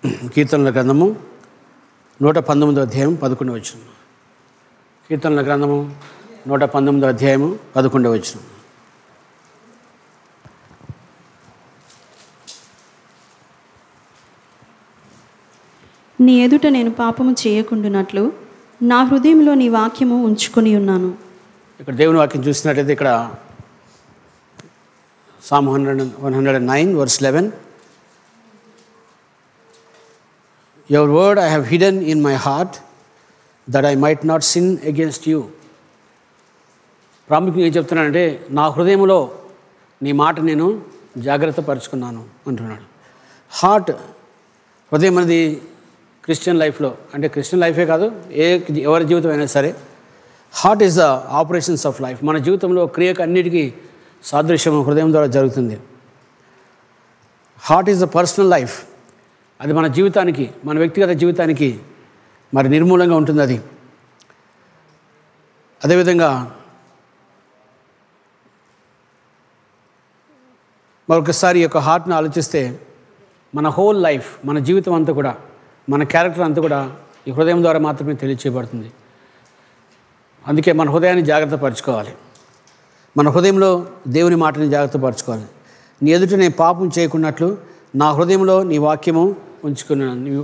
కీర్తనల గ్రంథము 119వ అధ్యాయం 11వ వచనం. కీర్తనల గ్రంథము 119వ అధ్యాయము 11వ వచనం. నీ ఎదుట నేను పాపము చేయకుండునట్లు నా హృదయంలో నీ వాక్యము ఉంచుకొని ఉన్నాను. ఇక్కడ దేవుని వాక్యం చూసినట్లయితే ఇక్కడ Psalm 109 verse 11, Your word I have hidden in my heart that I might not sin against you. ప్రాముఖ్యంగా ఏం చెప్తున్నానంటే నా హృదయంలో నీ మాట నేను జాగ్రత్త పరుచుకున్నాను అంటున్నాడు. హార్ట్, హృదయం అనేది క్రిస్టియన్ లైఫ్లో, అంటే క్రిస్టియన్ లైఫే కాదు, ఎవరి జీవితం అయినా సరే, heart is the operations of life. మన జీవితంలో క్రియకు అన్నిటికీ సాదృశ్యం హృదయం ద్వారా జరుగుతుంది. Heart is the personal life. అది మన జీవితానికి, మన వ్యక్తిగత జీవితానికి మరి నిర్మూలంగా ఉంటుంది. అది అదేవిధంగా మరొకసారి యొక్క హార్ట్ని ఆలోచిస్తే మన హోల్ లైఫ్, మన జీవితం అంతా కూడా, మన క్యారెక్టర్ అంతా కూడా ఈ హృదయం ద్వారా మాత్రమే తెలియచేయబడుతుంది. అందుకే మన హృదయాన్ని జాగ్రత్త పరచుకోవాలి. మన హృదయంలో దేవుని మాటని జాగ్రత్త పరచుకోవాలి. నీ ఎదుట నేను పాపం చేయకున్నట్లు నా హృదయంలో నీ వాక్యము ఉంచుకున్నాను.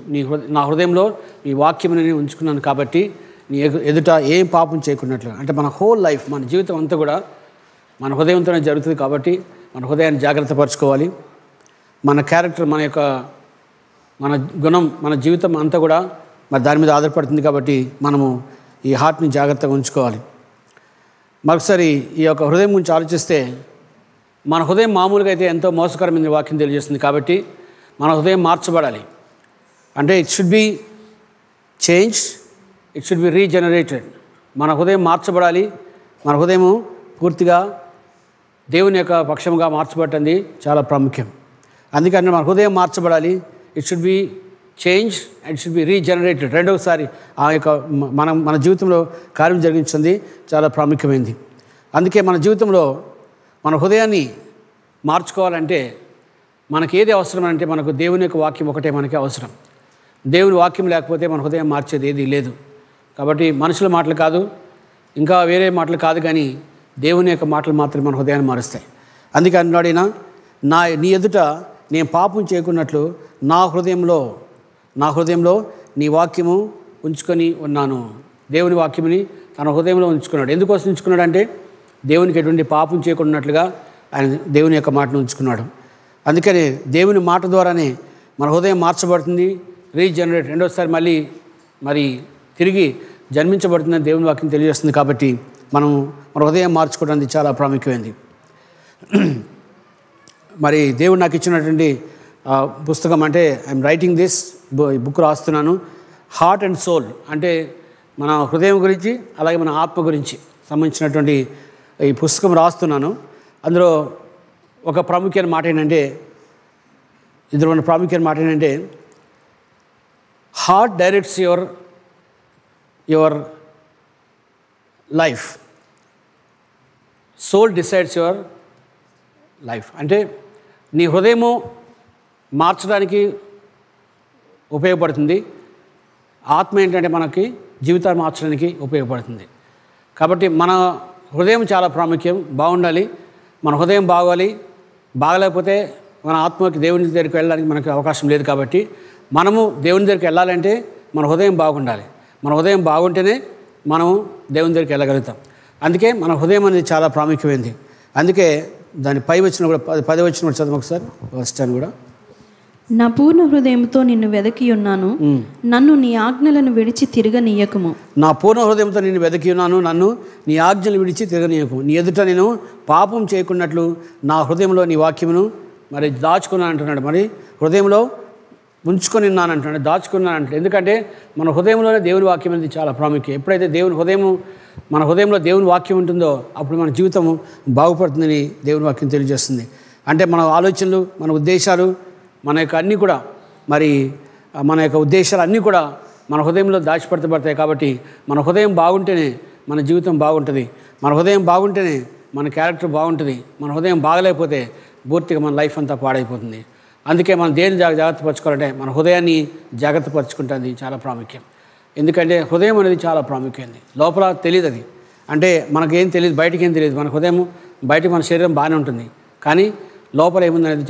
నా హృదయంలో నీ వాక్యము నేను ఉంచుకున్నాను కాబట్టి నీ ఎదుట ఏం పాపం చేయకున్నట్లు, అంటే మన హోల్ లైఫ్, మన జీవితం అంతా కూడా మన హృదయంతోనే జరుగుతుంది. కాబట్టి మన హృదయాన్ని జాగ్రత్త పరచుకోవాలి. మన క్యారెక్టర్, మన గుణం, మన జీవితం అంతా కూడా మరి దాని మీద ఆధారపడుతుంది. కాబట్టి మనము ఈ హార్ట్ని జాగ్రత్తగా ఉంచుకోవాలి. మరొకసారి ఈ యొక్క హృదయం గురించి ఆలోచిస్తే మన హృదయం మామూలుగా అయితే ఎంతో మోసకరమైన వాక్యం తెలియజేస్తుంది. కాబట్టి మన హృదయం మార్చబడాలి. అంటే it should be change, it should be regenerated. మన హృదయం మార్చబడాలి. మన హృదయము పూర్తిగా దేవుని యొక్క పక్షంగా మార్చబడుతుంది, చాలా ప్రాముఖ్యం. అందుకని మన హృదయం మార్చబడాలి. It should be change and should be regenerated. రెండవసారి ఆ యొక్క మన జీవితంలో కార్యం జరిగించింది చాలా ప్రాముఖ్యమైనది. అందుకే మన జీవితంలో మన హృదయాన్ని మార్చుకోవాలంటే మనకి ఏది అవసరం అంటే మనకు దేవుని యొక్క వాక్యం ఒకటే మనకి అవసరం. దేవుని వాక్యం లేకపోతే మన హృదయం మార్చేది ఏది లేదు. కాబట్టి మనుషుల మాటలు కాదు, ఇంకా వేరే మాటలు కాదు, కానీ దేవుని యొక్క మాటలు మాత్రమే మన హృదయాన్ని మారుస్తాయి. అందుకే అన్నాడినా నీ ఎదుట నేను పాపం చేయకున్నట్లు నా హృదయంలో నీ వాక్యము ఉంచుకొని ఉన్నాను. దేవుని వాక్యముని తన హృదయంలో ఉంచుకున్నాడు. ఎందుకోసం ఉంచుకున్నాడు అంటే దేవునికి ఎటువంటి పాపం చేయకున్నట్లుగా ఆయన దేవుని యొక్క మాటను ఉంచుకున్నాడు. అందుకని దేవుని మాట ద్వారానే మన హృదయం మార్చబడుతుంది, రీజనరేట్, రెండోసారి మరి తిరిగి జన్మించబడుతుందని దేవుని వాక్యం తెలియజేస్తుంది. కాబట్టి మనం మన హృదయం మార్చుకోవడానికి చాలా ప్రాముఖ్యమైనది. మరి దేవుడు నాకు ఇచ్చినటువంటి పుస్తకం అంటే ఐఎమ్ రైటింగ్ దిస్ బుక్ రాస్తున్నాను. హార్ట్ అండ్ సోల్ అంటే మన హృదయం గురించి, అలాగే మన ఆత్మ గురించి సంబంధించినటువంటి ఈ పుస్తకం రాస్తున్నాను. అందులో ఒక ప్రాముఖ్యమైన మాట ఏంటంటే heart directs your life, soul decides your life. అంటే నీ హృదయము మార్చడానికి ఉపయోగపడుతుంది, ఆత్మ ఏంటంటే మనకి జీవితాన్ని మార్చడానికి ఉపయోగపడుతుంది. కాబట్టి మన హృదయం చాలా ప్రాముఖ్యం, బాగుండాలి. మన హృదయం బాగలేకపోతే మన ఆత్మకి దేవుని దగ్గరికి వెళ్ళడానికి మనకు అవకాశం లేదు. కాబట్టి మనము దేవుని దగ్గరికి వెళ్ళాలంటే మన హృదయం బాగుండాలి. మన హృదయం బాగుంటేనే మనము దేవుని దగ్గరికి వెళ్ళగలుగుతాం. అందుకే మన హృదయం అనేది చాలా ప్రాముఖ్యమైనది. అందుకే దాని పై వచ్చిన కూడా 10 వచ్చిన కూడా చదువు ఒకసారి వచ్చాను కూడా. నా పూర్ణ హృదయంతో నిన్ను వెదకి ఉన్నాను, నన్ను నీ ఆజ్ఞలను విడిచి తిరగనీయకము. నా పూర్ణ హృదయంతో నిన్ను వెదకి ఉన్నాను, నన్ను నీ ఆజ్ఞలు విడిచి తిరగనీయకము. నీ ఎదుట నేను పాపం చేయకున్నట్లు నా హృదయంలో నీ వాక్యమును మరి దాచుకున్నాను అంటున్నాడు. మరి హృదయంలో ఉంచుకొని ఉన్నాను అంటున్నాడు, దాచుకున్నాను అంటున్నాడు. ఎందుకంటే మన హృదయంలోనే దేవుని వాక్యం అనేది చాలా ప్రాముఖ్యం. ఎప్పుడైతే మన హృదయంలో దేవుని వాక్యం ఉంటుందో అప్పుడు మన జీవితం బాగుపడుతుందని దేవుని వాక్యం తెలియజేస్తుంది. అంటే మన ఆలోచనలు, మన ఉద్దేశాలు, మన యొక్క అన్నీ కూడా మన యొక్క ఉద్దేశాలు అన్నీ కూడా మన హృదయంలో దాచిపెట్టబడతాయి. కాబట్టి మన హృదయం బాగుంటేనే మన జీవితం బాగుంటుంది. మన హృదయం బాగుంటేనే మన క్యారెక్టర్ బాగుంటుంది. మన హృదయం బాగలేకపోతే పూర్తిగా మన లైఫ్ అంతా పాడైపోతుంది. అందుకే మనం దేన్ని జాగ్రత్త పరచుకోవాలంటే మన హృదయాన్ని జాగ్రత్త పరచుకుంటుంది చాలా ప్రాముఖ్యం. ఎందుకంటే హృదయం అనేది చాలా ప్రాముఖ్యమైనది. లోపల తెలియదు అది, అంటే మనకేం తెలియదు, బయటకేం తెలియదు. మన హృదయం బయట మన శరీరం బాగానే ఉంటుంది, కానీ లోపల ఏముందనేది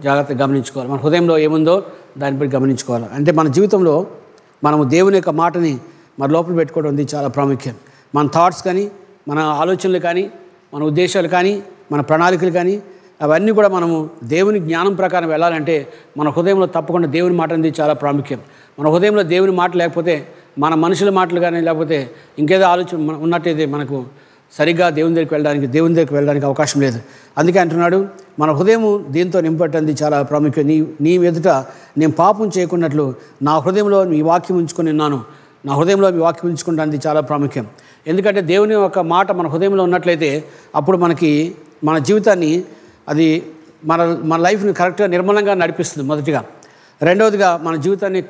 జాగ్రత్తగా గమనించుకోవాలి. మన హృదయంలో ఏముందో దాన్ని బట్టి గమనించుకోవాలి. అంటే మన జీవితంలో మనము దేవుని యొక్క మాటని మన లోపల పెట్టుకోవడం అనేది చాలా ప్రాముఖ్యం. మన థాట్స్ కానీ, మన ఆలోచనలు కానీ, మన ఉద్దేశాలు కానీ, మన ప్రణాళికలు కానీ, అవన్నీ కూడా మనము దేవుని జ్ఞానం ప్రకారం వెళ్ళాలంటే మన హృదయంలో తప్పకుండా దేవుని మాట అనేది చాలా ప్రాముఖ్యం. మన హృదయంలో దేవుని మాట లేకపోతే, మన మనుషుల మాటలు కానీ లేకపోతే ఇంకేదో ఆలోచన ఉన్నట్టయితే మనకు సరిగ్గా దేవుని దగ్గరికి వెళ్ళడానికి అవకాశం లేదు. అందుకే అంటున్నాడు, మన హృదయం దీంతో నింపట్టంది చాలా ప్రాముఖ్యం. నీ ఎదుట నేను పాపం చేయకున్నట్లు నా హృదయంలో మీ వాక్యం ఉంచుకొని ఉన్నాను. నా హృదయంలో మీ వాక్యం ఉంచుకుంటానికి చాలా ప్రాముఖ్యం. ఎందుకంటే దేవుని యొక్క మాట మన హృదయంలో ఉన్నట్లయితే అప్పుడు మన జీవితాన్ని అది మన లైఫ్ని కరెక్ట్గా నిర్మలంగా నడిపిస్తుంది మొదటిగా. రెండవదిగా మన జీవితాన్ని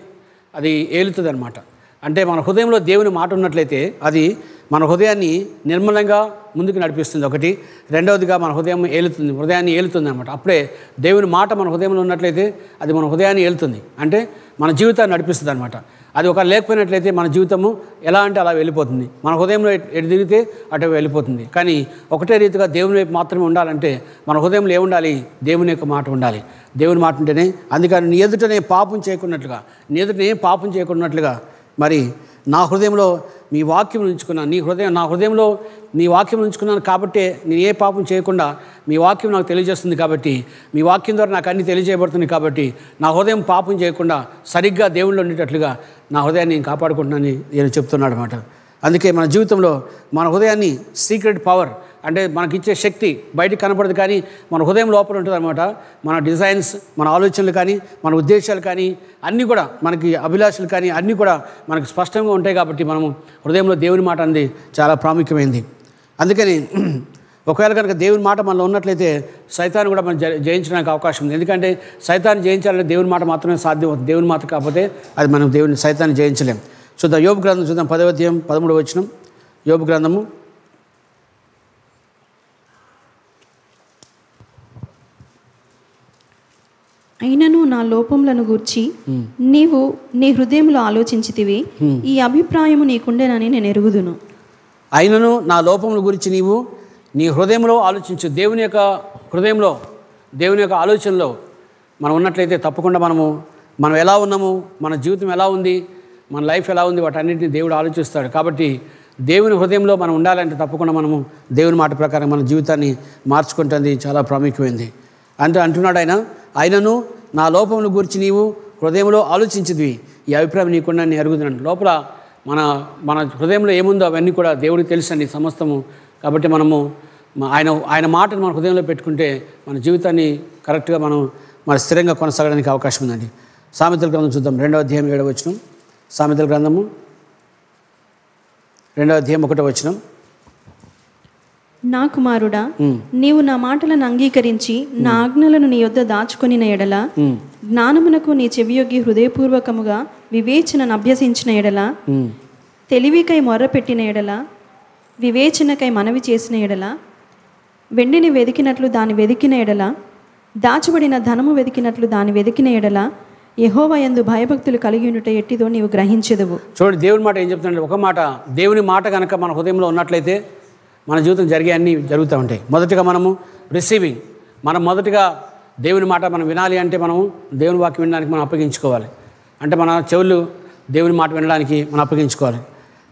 అది ఏలుతుంది అనమాట. అంటే మన హృదయంలో దేవుని మాట ఉన్నట్లయితే అది మన హృదయాన్ని నిర్మలంగా ముందుకు నడిపిస్తుంది ఒకటి. రెండవదిగా మన హృదయాన్ని ఏలుతుంది అనమాట. అప్పుడే దేవుని మాట మన హృదయంలో ఉన్నట్లయితే అది మన హృదయాన్ని ఏలుతుంది, అంటే మన జీవితాన్ని నడిపిస్తుంది అనమాట. అది ఒక లేకపోయినట్లయితే మన జీవితము ఎలా అంటే అలా వెళ్ళిపోతుంది. మన హృదయంలో ఎటు తిరిగితే అటు వెళ్ళిపోతుంది. కానీ ఒకటే రీతిగా దేవుని వైపు మాత్రమే ఉండాలంటే మన హృదయంలో ఏముండాలి? దేవుని యొక్క మాట ఉండాలి. దేవుని మాట ఉంటేనే, అందుకని నీ ఎదుటనే పాపం చేయకున్నట్లుగా మరి నా హృదయంలో మీ వాక్యం ఉంచుకున్నాను. నా హృదయంలో నీ వాక్యం ఉంచుకున్నాను కాబట్టి నేను ఏ పాపం చేయకుండా మీ వాక్యం నాకు తెలియజేస్తుంది కాబట్టి, మీ వాక్యం ద్వారా నాకు అన్నీ తెలియజేయబడుతుంది కాబట్టి నా హృదయం పాపం చేయకుండా సరిగ్గా దేవుళ్ళు ఉండేటట్లుగా నా హృదయాన్ని నేను కాపాడుకుంటున్నానని నేను చెప్తున్నాడు అన్నమాట. అందుకే మన జీవితంలో మన హృదయాన్ని సీక్రెట్ పవర్, అంటే మనకిచ్చే శక్తి బయటికి కనపడదు, కానీ మన హృదయం లోపల ఉంటుంది అనమాట. మన డిజైన్స్, మన ఆలోచనలు కానీ, మన ఉద్దేశాలు కానీ అన్నీ కూడా, మనకి అభిలాషలు కానీ అన్నీ కూడా మనకు స్పష్టంగా ఉంటాయి. కాబట్టి మనము హృదయంలో దేవుని మాట అనేది చాలా ప్రాముఖ్యమైనది. అందుకని ఒకవేళ కనుక దేవుని మాట మనలో ఉన్నట్లయితే సైతాన్ని కూడా మనం జయించడానికి అవకాశం ఉంది. ఎందుకంటే సైతాన్ని జయించాలంటే దేవుని మాట మాత్రమే సాధ్యం అవుతుంది. దేవుని మాట కాకపోతే అది మనం సైతాన్ని జయించలేం. చూద్దాం యోబు గ్రంథం, చూద్దాం 10వ అధ్యాయం 13వ వచనం. యోబు గ్రంథము అయినను నా లోపములను గూర్చి నీవు నీ హృదయంలో ఆలోచించితివి, ఈ అభిప్రాయము నీకుండేనని నేను ఎరుగుదును. అయినను నా లోపముల గురించి నీవు నీ హృదయంలో ఆలోచించు. దేవుని యొక్క హృదయంలో, దేవుని యొక్క ఆలోచనలో మనం ఉన్నట్లయితే తప్పకుండా మనం ఎలా ఉన్నాము, మన జీవితం ఎలా ఉంది, మన లైఫ్ ఎలా ఉంది, వాటన్నింటినీ దేవుడు ఆలోచిస్తాడు. కాబట్టి దేవుని హృదయంలో మనం ఉండాలంటే తప్పకుండా మనము దేవుని మాట ప్రకారం మన జీవితాన్ని మార్చుకుంటుంది చాలా ప్రాముఖ్యమైనది. అంటున్నాడు ఆయన, అయినను నా లోపముల గురించి నీవు హృదయంలో ఆలోచించిదివి, ఈ అభిప్రాయం నీకుండా నేను ఎరుగుతున్నాను. లోపల మన హృదయంలో ఏముందో అవన్నీ కూడా దేవుడికి తెలుసండి సమస్తము. కాబట్టి ఆయన మాటను మన హృదయంలో పెట్టుకుంటే మన జీవితాన్ని కరెక్ట్గా మన స్థిరంగా కొనసాగడానికి అవకాశం ఉందండి. సామెతల గ్రంథం చూద్దాం, 2వ అధ్యాయం 7వ వచనం. సామెతల గ్రంథము 2వ అధ్యాయం 1వ వచనం. నా కుమారుడా, నీవు నా మాటలను అంగీకరించి నా ఆజ్ఞలను నీ యొద్ద దాచుకొనిన ఎడల, జ్ఞానమునకు నీ చెవియొగ్గి హృదయపూర్వకముగా వివేచనను అభ్యసించిన ఎడల, తెలివికై మొర్రపెట్టిన ఎడల, వివేచనకై మనవి చేసిన ఎడల, వెండిని వెదికినట్లు దాన్ని వెదికిన ఎడల, దాచబడిన ధనము వెదికినట్లు దాన్ని వెదికిన ఎడల, యెహోవా యందు భయభక్తులు కలిగి ఉండుట ఎట్టిదో నీవు గ్రహించెదవు. చూడండి దేవుని మాట ఏం చెప్తున్నాడు. ఒక మాట, దేవుని మాట కనుక మన హృదయంలో ఉన్నట్లయితే మన జీవితం అన్నీ జరుగుతూ ఉంటాయి. మొదటిగా మనము రిసీవింగ్, మనం మొదటిగా దేవుని మాట మనం వినాలి అంటే మనము దేవుని వాక్యం వినడానికి మనం అప్పగించుకోవాలి. అంటే మన చెవులు దేవుని మాట వినడానికి మనం అప్పగించుకోవాలి.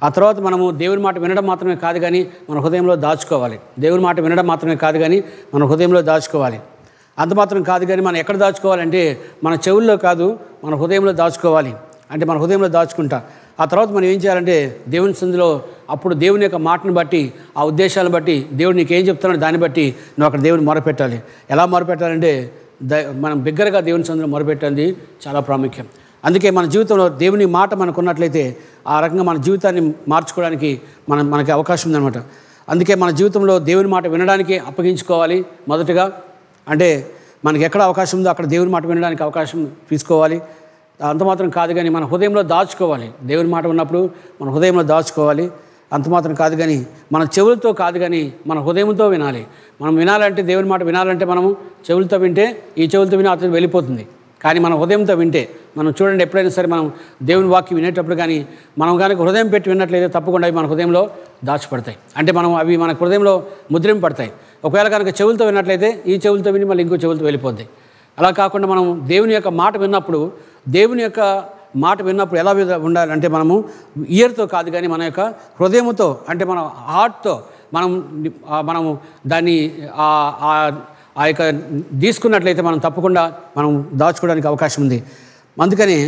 ఆ తర్వాత మనము దేవుని మాట వినడం మాత్రమే కాదు కానీ మన హృదయంలో దాచుకోవాలి. దేవుని మాట వినడం మాత్రమే కాదు కానీ మన హృదయంలో దాచుకోవాలి. అంత మాత్రం కాదు కానీ మనం ఎక్కడ దాచుకోవాలంటే మన చెవుల్లో కాదు, మన హృదయంలో దాచుకోవాలి. అంటే మన హృదయంలో దాచుకుంటా ఆ తర్వాత మనం ఏం చేయాలంటే దేవుని సందులో అప్పుడు దేవుని యొక్క మాటను బట్టి, ఆ ఉద్దేశాలను బట్టి, దేవుడు నీకు ఏం చెప్తున్నాడో దాన్ని బట్టి నువ్వు అక్కడ దేవుని మొరపెట్టాలి. ఎలా మొరపెట్టాలంటే మనం బిగ్గరగా దేవుని సందులో మొరపెట్టేది చాలా ప్రాముఖ్యం. అందుకే మన జీవితంలో దేవుని మాట మనకు ఉన్నట్లయితే ఆ రకంగా మన జీవితాన్ని మార్చుకోవడానికి మనకి అవకాశం ఉందన్నమాట. అందుకే మన జీవితంలో దేవుని మాట వినడానికి అప్పగించుకోవాలి మొదటగా. అంటే మనకి ఎక్కడ అవకాశం ఉందో అక్కడ దేవుని మాట వినడానికి అవకాశం తీసుకోవాలి. అంత మాత్రం కాదు కానీ మన హృదయంలో దాచుకోవాలి. దేవుని మాట ఉన్నప్పుడు మన హృదయంలో దాచుకోవాలి. అంత మాత్రం కాదు కానీ మన చెవులతో కాదు కానీ మన హృదయంతో వినాలి. మనం వినాలంటే, దేవుని మాట వినాలంటే మనము చెవులతో వింటే ఈ చెవులతో విని అతను వెళ్ళిపోతుంది. కానీ మన హృదయంతో వింటే, మనం చూడండి ఎప్పుడైనా సరే మనం దేవుని వాక్యం వినేటప్పుడు కానీ మనం కనుక హృదయం పెట్టి విన్నట్లయితే తప్పకుండా అవి మన హృదయంలో దాచిపడతాయి. అంటే అవి మన హృదయంలో ముద్రింపడతాయి. ఒకవేళ కనుక చెవులతో విన్నట్లయితే ఈ చెవులతో విని మళ్ళీ ఇంకో చెవులతో వెళ్ళిపోద్ది. అలా కాకుండా మనం దేవుని యొక్క మాట విన్నప్పుడు, దేవుని యొక్క మాట విన్నప్పుడు ఎలా ఉండాలంటే మనము ఇయర్తో కాదు కానీ మన యొక్క హృదయంతో, అంటే మన హార్ట్తో మనము దాన్ని ఆ యొక్క తీసుకున్నట్లయితే మనం తప్పకుండా మనం దాచుకోవడానికి అవకాశం ఉంది. అందుకని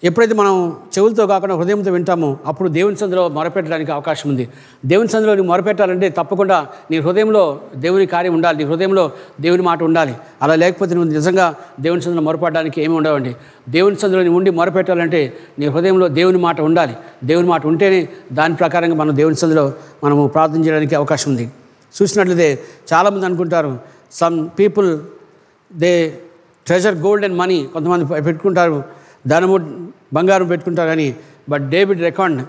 ఎప్పుడైతే మనం చెవులతో కాకుండా హృదయంతో వింటామో అప్పుడు దేవుని సన్నిధిలో మొరపెట్టడానికి అవకాశం ఉంది. దేవుని సన్నిధిలో నువ్వు మొరపెట్టాలంటే తప్పకుండా నీ హృదయంలో దేవుని కార్యం ఉండాలి, నీ హృదయంలో దేవుని మాట ఉండాలి. అలా లేకపోతే నువ్వు నిజంగా దేవుని సన్నిధిలో మొరపెట్టడానికి ఏమీ ఉండవండి. దేవుని సన్నిధిలో నువ్వు ఉండి మొరపెట్టాలంటే నీ హృదయంలో దేవుని మాట ఉండాలి. దేవుని మాట ఉంటేనే దాని ప్రకారంగా మనం దేవుని సన్నిధిలో మనము ప్రార్థన చేయడానికి అవకాశం ఉంది. చూసినట్లయితే చాలామంది అనుకుంటారు, some people they treasure gold and money, కొంతమంది పెట్టుకుంటారు ధనము బంగారం పెట్టుకుంటారు కానీ, బట్ డేవిడ్ రికార్డ్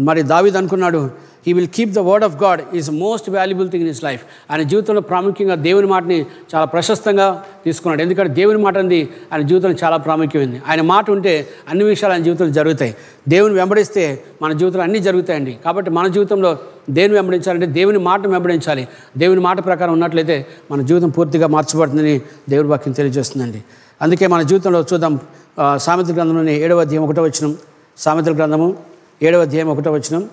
మరి దావీదు అనుకున్నాడు, he will keep the word of God is most valuable thing in his life. ఆయన జీవితంలో ప్రాముఖ్యంగా దేవుని మాటని చాలా ప్రశస్తంగా తీసుకున్నాడు. ఎందుకంటే దేవుని మాట అనేది ఆయన జీవితంలో చాలా ప్రాముఖ్యమైంది. ఆయన మాట ఉంటే అన్ని విషయాలు ఆయన జీవితంలో జరుగుతాయి. దేవుని వెంబడిస్తే మన జీవితంలో అన్నీ జరుగుతాయండి. కాబట్టి మన జీవితంలో దేవుని వెంబడించాలంటే దేవుని మాటను వెంబడించాలి. దేవుని మాట ప్రకారం ఉన్నట్లయితే మన జీవితం పూర్తిగా మార్చబడుతుందని దేవుని వాక్యం తెలియజేస్తుందండి. అందుకే మన జీవితంలో చూద్దాం, సామెతల గ్రంథంలోని 7వ అధ్యాయం 1వ వచనం. సామెతల గ్రంథము 7వ అధ్యాయం 1వ వచనం.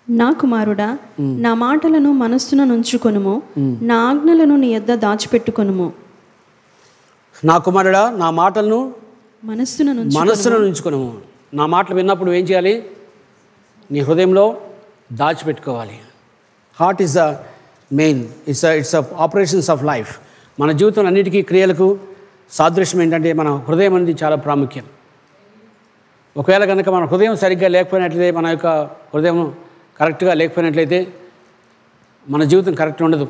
నా కుమారుడా, నా మాటలను మనస్సున నుంచుకొనుము, నా ఆజ్ఞలను నీ యొద్ద దాచిపెట్టుకొనుము. నా కుమారుడా, నా మాటలను మనస్సున నుంచుకొనుము. నా మాటలు విన్నప్పుడు ఏం చేయాలి? నీ హృదయంలో దాచిపెట్టుకోవాలి. Heart is the main, it's operations of life. మన జీవితంలో అన్నిటికీ క్రియలకు సాదృశ్యం ఏంటంటే మన హృదయం అనేది చాలా ప్రాముఖ్యం. ఒకవేళ కనుక మన హృదయం సరిగ్గా లేకపోయినట్లయితే, మన యొక్క హృదయం కరెక్ట్గా లేకపోయినట్లయితే మన జీవితం కరెక్ట్ ఉండదు,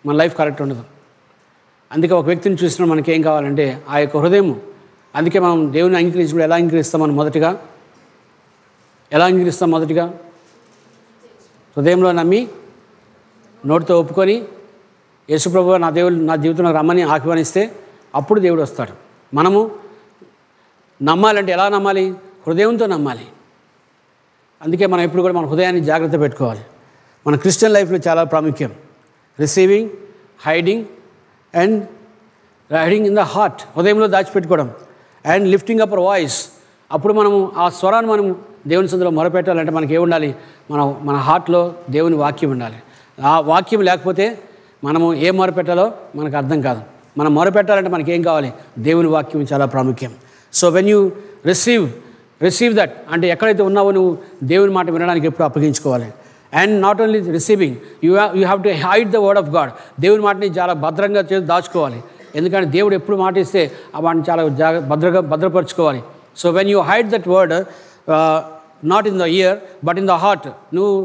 మన లైఫ్ కరెక్ట్ ఉండదు. అందుకే ఒక వ్యక్తిని చూసినా మనకి ఏం కావాలంటే ఆ యొక్క హృదయం. అందుకే మనం దేవుని అంగీకరించినప్పుడు ఎలా అంగీకరిస్తాం? మనం ఎలా అంగీకరిస్తాం? మొదటిగా హృదయంలో నమ్మి నోటితో ఒప్పుకొని యేసుప్రభువా నా జీవితంలో రమ్మని ఆహ్వానిస్తే అప్పుడు దేవుడు వస్తాడు. మనము నమ్మాలంటే ఎలా నమ్మాలి? హృదయంతో నమ్మాలి. అందుకే మనం ఎప్పుడు కూడా మన హృదయాన్ని జాగ్రత్త పెట్టుకోవాలి. మన క్రిస్టియన్ లైఫ్లో చాలా ప్రాముఖ్యం receiving, hiding in the heart. హృదయంలో దాచిపెట్టుకోవడం. And lifting up our voice. అప్పుడు మనము ఆ స్వరాన్ని మనం దేవుని సన్నిధిలో మొరపెట్టాలంటే మనకి ఏముండాలి? మన హార్ట్లో దేవుని వాక్యం ఉండాలి. ఆ వాక్యం లేకపోతే మనము ఏం మొరపెట్టాలో మనకు అర్థం కాదు. మనం మొరపెట్టాలంటే మనకి ఏం కావాలి? దేవుని వాక్యం చాలా ప్రాముఖ్యం. So when you receive that, అంటే ఎక్కడైతే ఉన్నావో నువ్వు దేవుని మాట వినడానికి ఎప్పుడు అప్పగించుకోవాలి. And not only receiving, you have to hide the word of God. దేవుని మాటని చాలా భద్రంగా దాచుకోవాలి. ఎందుకంటే దేవుడు ఎప్పుడు మాట ఇస్తే ఆ వాటిని చాలా భద్రపరచుకోవాలి. So when you hide that word not in the ear but in the heart, నువ్వు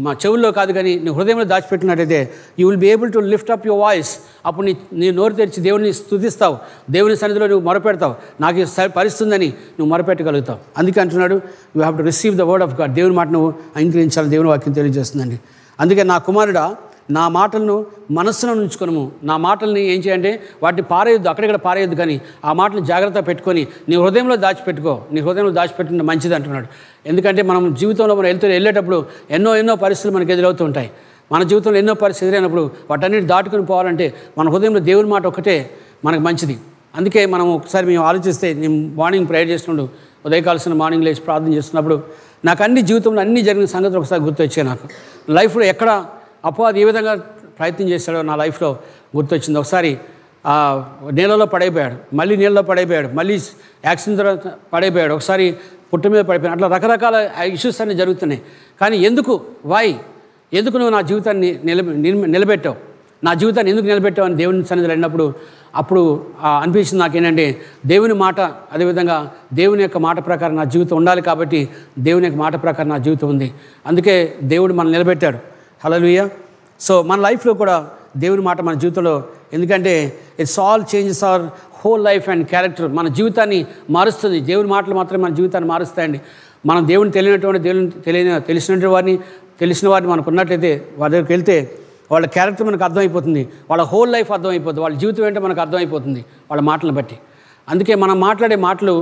మా చెవుల్లో కాదు కానీ నీ హృదయంలో దాచిపెట్టినట్టయితే you will be able to lift up your voice. అప్పుడు నీ నోరు తెరిచి దేవుని స్తుతిస్తావు, దేవుని సన్నిధిలో నువ్వు మొరపెడతావు, నాకు పరిస్తుందని నువ్వు మొరపెట్టగలుగుతావు. అందుకే అంటున్నాడు you have to receive the word of God. దేవుని మాట నువ్వు అంగీకరించాలని దేవుని వాక్యం తెలియజేస్తుందండి. అందుకే నా కుమారుడా, నా మాటలను మనస్సులో ఉంచుకొనుము. నా మాటల్ని ఏం చేయంటే వాటిని పారేయొద్దు, అక్కడిక్కడ పారేయొద్దు, కానీ ఆ మాటలు జాగ్రత్త పెట్టుకొని నీ హృదయంలో దాచిపెట్టుకో. నీ హృదయంలో దాచిపెట్టిన మంచిది అంటున్నాడు. ఎందుకంటే మనం జీవితంలో మనం వెళ్ళేటప్పుడు ఎన్నో పరిస్థితులు మనకు ఎదురవుతూ ఉంటాయి. మన జీవితంలో ఎన్నో పరిస్థితులు ఎదురైనప్పుడు వాటన్నిటి దాటుకుని పోవాలంటే మన హృదయంలో దేవుని మాట ఒకటే మనకు మంచిది. అందుకే మనం ఒకసారి మేము ఆలోచిస్తే, నేను మార్నింగ్ ప్రేయర్ చేసినప్పుడు, ఉదయకాల్సిన మార్నింగ్ లేచి ప్రార్థన చేస్తున్నప్పుడు నాకు జీవితంలో అన్ని జరిగిన సంగతులు ఒకసారి గుర్తొచ్చాయి. నాకు లైఫ్లో ఎక్కడ అపవాది ఏ విధంగా ప్రయత్నం చేశాడో నా లైఫ్లో గుర్తొచ్చింది. ఒకసారి నీళ్ళలో పడైపోయాడు, మళ్ళీ నీళ్ళలో పడైపోయాడు, మళ్ళీ యాక్సిడెంట్ తర్వాత పడైపోయాడు, ఒకసారి పుట్ట మీద పడిపోయాడు. అట్లా రకరకాల ఇష్యూస్ అన్నీ జరుగుతున్నాయి. కానీ ఎందుకు నువ్వు నా జీవితాన్ని నిలబెట్టావు, నా జీవితాన్ని ఎందుకు నిలబెట్టావు అని దేవుని సన్నిధిలో అన్నప్పుడు అప్పుడు అనిపించింది నాకేంటంటే దేవుని మాట, అదేవిధంగా దేవుని యొక్క మాట ప్రకారం నా జీవితం ఉండాలి. కాబట్టి దేవుని యొక్క మాట ప్రకారం నా జీవితం ఉంది. అందుకే దేవుడు మనం నిలబెట్టాడు. హల్లెలూయా. సో మన లైఫ్లో కూడా దేవుని మాట మన జీవితంలో, ఎందుకంటే it's all changes our whole life and character. మన జీవితాన్ని మారుస్తుంది. దేవుని మాటలు మాత్రమే మన జీవితాన్ని మారుస్తాయండి. మనం దేవుని తెలిసినటువంటి తెలిసిన వారిని మనకు ఉన్నట్లయితే వారి దగ్గరికి వెళ్తే వాళ్ళ క్యారెక్టర్ మనకు అర్థమైపోతుంది, వాళ్ళ హోల్ లైఫ్ అర్థమైపోతుంది, వాళ్ళ జీవితం ఏంటో మనకు అర్థమైపోతుంది వాళ్ళ మాటలను బట్టి. అందుకే మనం మాట్లాడే మాటలు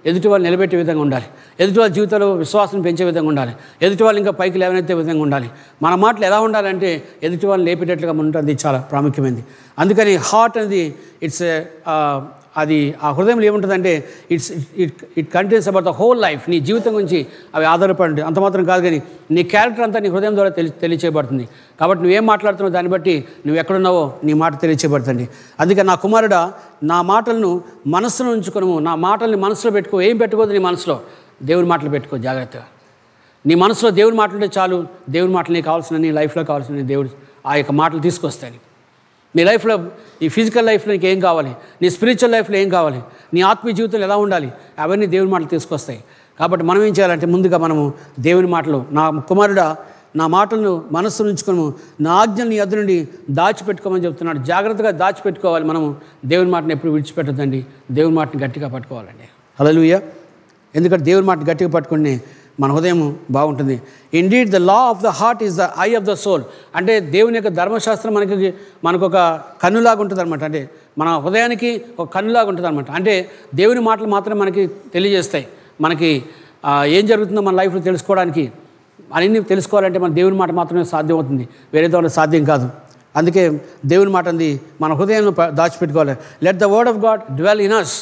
ఎదుటి వాళ్ళు నిలబెట్టే విధంగా ఉండాలి, ఎదుటి వాళ్ళ జీవితంలో విశ్వాసం పెంచే విధంగా ఉండాలి, ఎదుటి వాళ్ళు ఇంకా పైకి లేవనెత్తే విధంగా ఉండాలి. మన మాటలు ఎలా ఉండాలంటే ఎదుటి వాళ్ళని లేపేటట్లుగా ఉంటుంది, చాలా ప్రాముఖ్యమైనది. అందుకని హార్ట్ అనేది అది ఆ హృదయంలో ఏముంటుందంటే it contains about the whole life. నీ జీవితం గురించి అవి ఆధారపడి అంత మాత్రం కాదు, కానీ నీ క్యారెక్టర్ అంతా నీ హృదయం ద్వారా తెలియచేయబడుతుంది. కాబట్టి నువ్వేం మాట్లాడుతున్నావు దాన్ని బట్టి నువ్వు ఎక్కడున్నావో నీ మాట తెలియచేయబడుతుంది. అందుకే నా కుమారుడా, నా మాటలను మనసులో ఉంచుకును, నా మాటల్ని మనసులో పెట్టుకో. ఏం పెట్టుకోదు నీ మనసులో, దేవుని మాటలు పెట్టుకో జాగ్రత్తగా. నీ మనసులో దేవుని మాటలుంటే చాలు. దేవుని మాటలు నీకు కావాల్సిన, నీ లైఫ్లో కావాల్సిన దేవుడు ఆ యొక్క మాటలు తీసుకొస్తాయి. నీ లైఫ్లో, ఈ ఫిజికల్ లైఫ్లో నీకు ఏం కావాలి, నీ స్పిరిచువల్ లైఫ్లో ఏం కావాలి, నీ ఆత్మీయ జీవితంలో ఎలా ఉండాలి, అవన్నీ దేవుని మాటలు తీసుకొస్తాయి. కాబట్టి మనం ఏం చేయాలంటే ముందుగా మనము దేవుని మాటలు, నా కుమారుడా నా మాటలను మనస్సు ఉంచుకొని నా ఆజ్ఞలు నీ యొద్ద నుండి దాచిపెట్టుకోమని చెప్తున్నాడు. జాగ్రత్తగా దాచిపెట్టుకోవాలి. మనము దేవుని మాటను ఎప్పుడు విడిచిపెట్టద్దండి, దేవుని మాటని గట్టిగా పట్టుకోవాలండి. హల్లెలూయా. ఎందుకంటే దేవుని మాటను గట్టిగా పట్టుకుని మన హృదయం బాగుంటుంది. Indeed the law of the heart is the eye of the soul. అంటే దేవుని యొక్క ధర్మశాస్త్రం మనకు ఒక కన్నులాగా ఉంటుంది అనమాట. అంటే మన హృదయానికి ఒక కన్నులాగా ఉంటుంది అనమాట. అంటే దేవుని మాటలు మాత్రమే మనకి తెలియజేస్తాయి. మనకి ఏం జరుగుతుందో మన లైఫ్లో తెలుసుకోవడానికి, అన్నీ తెలుసుకోవాలంటే మన దేవుని మాట మాత్రమే సాధ్యమవుతుంది, వేరే ద్వారా సాధ్యం కాదు. అందుకే దేవుని మాట అంది మన హృదయంలో దాచిపెట్టుకోవాలి. Let the word of God dwell in us.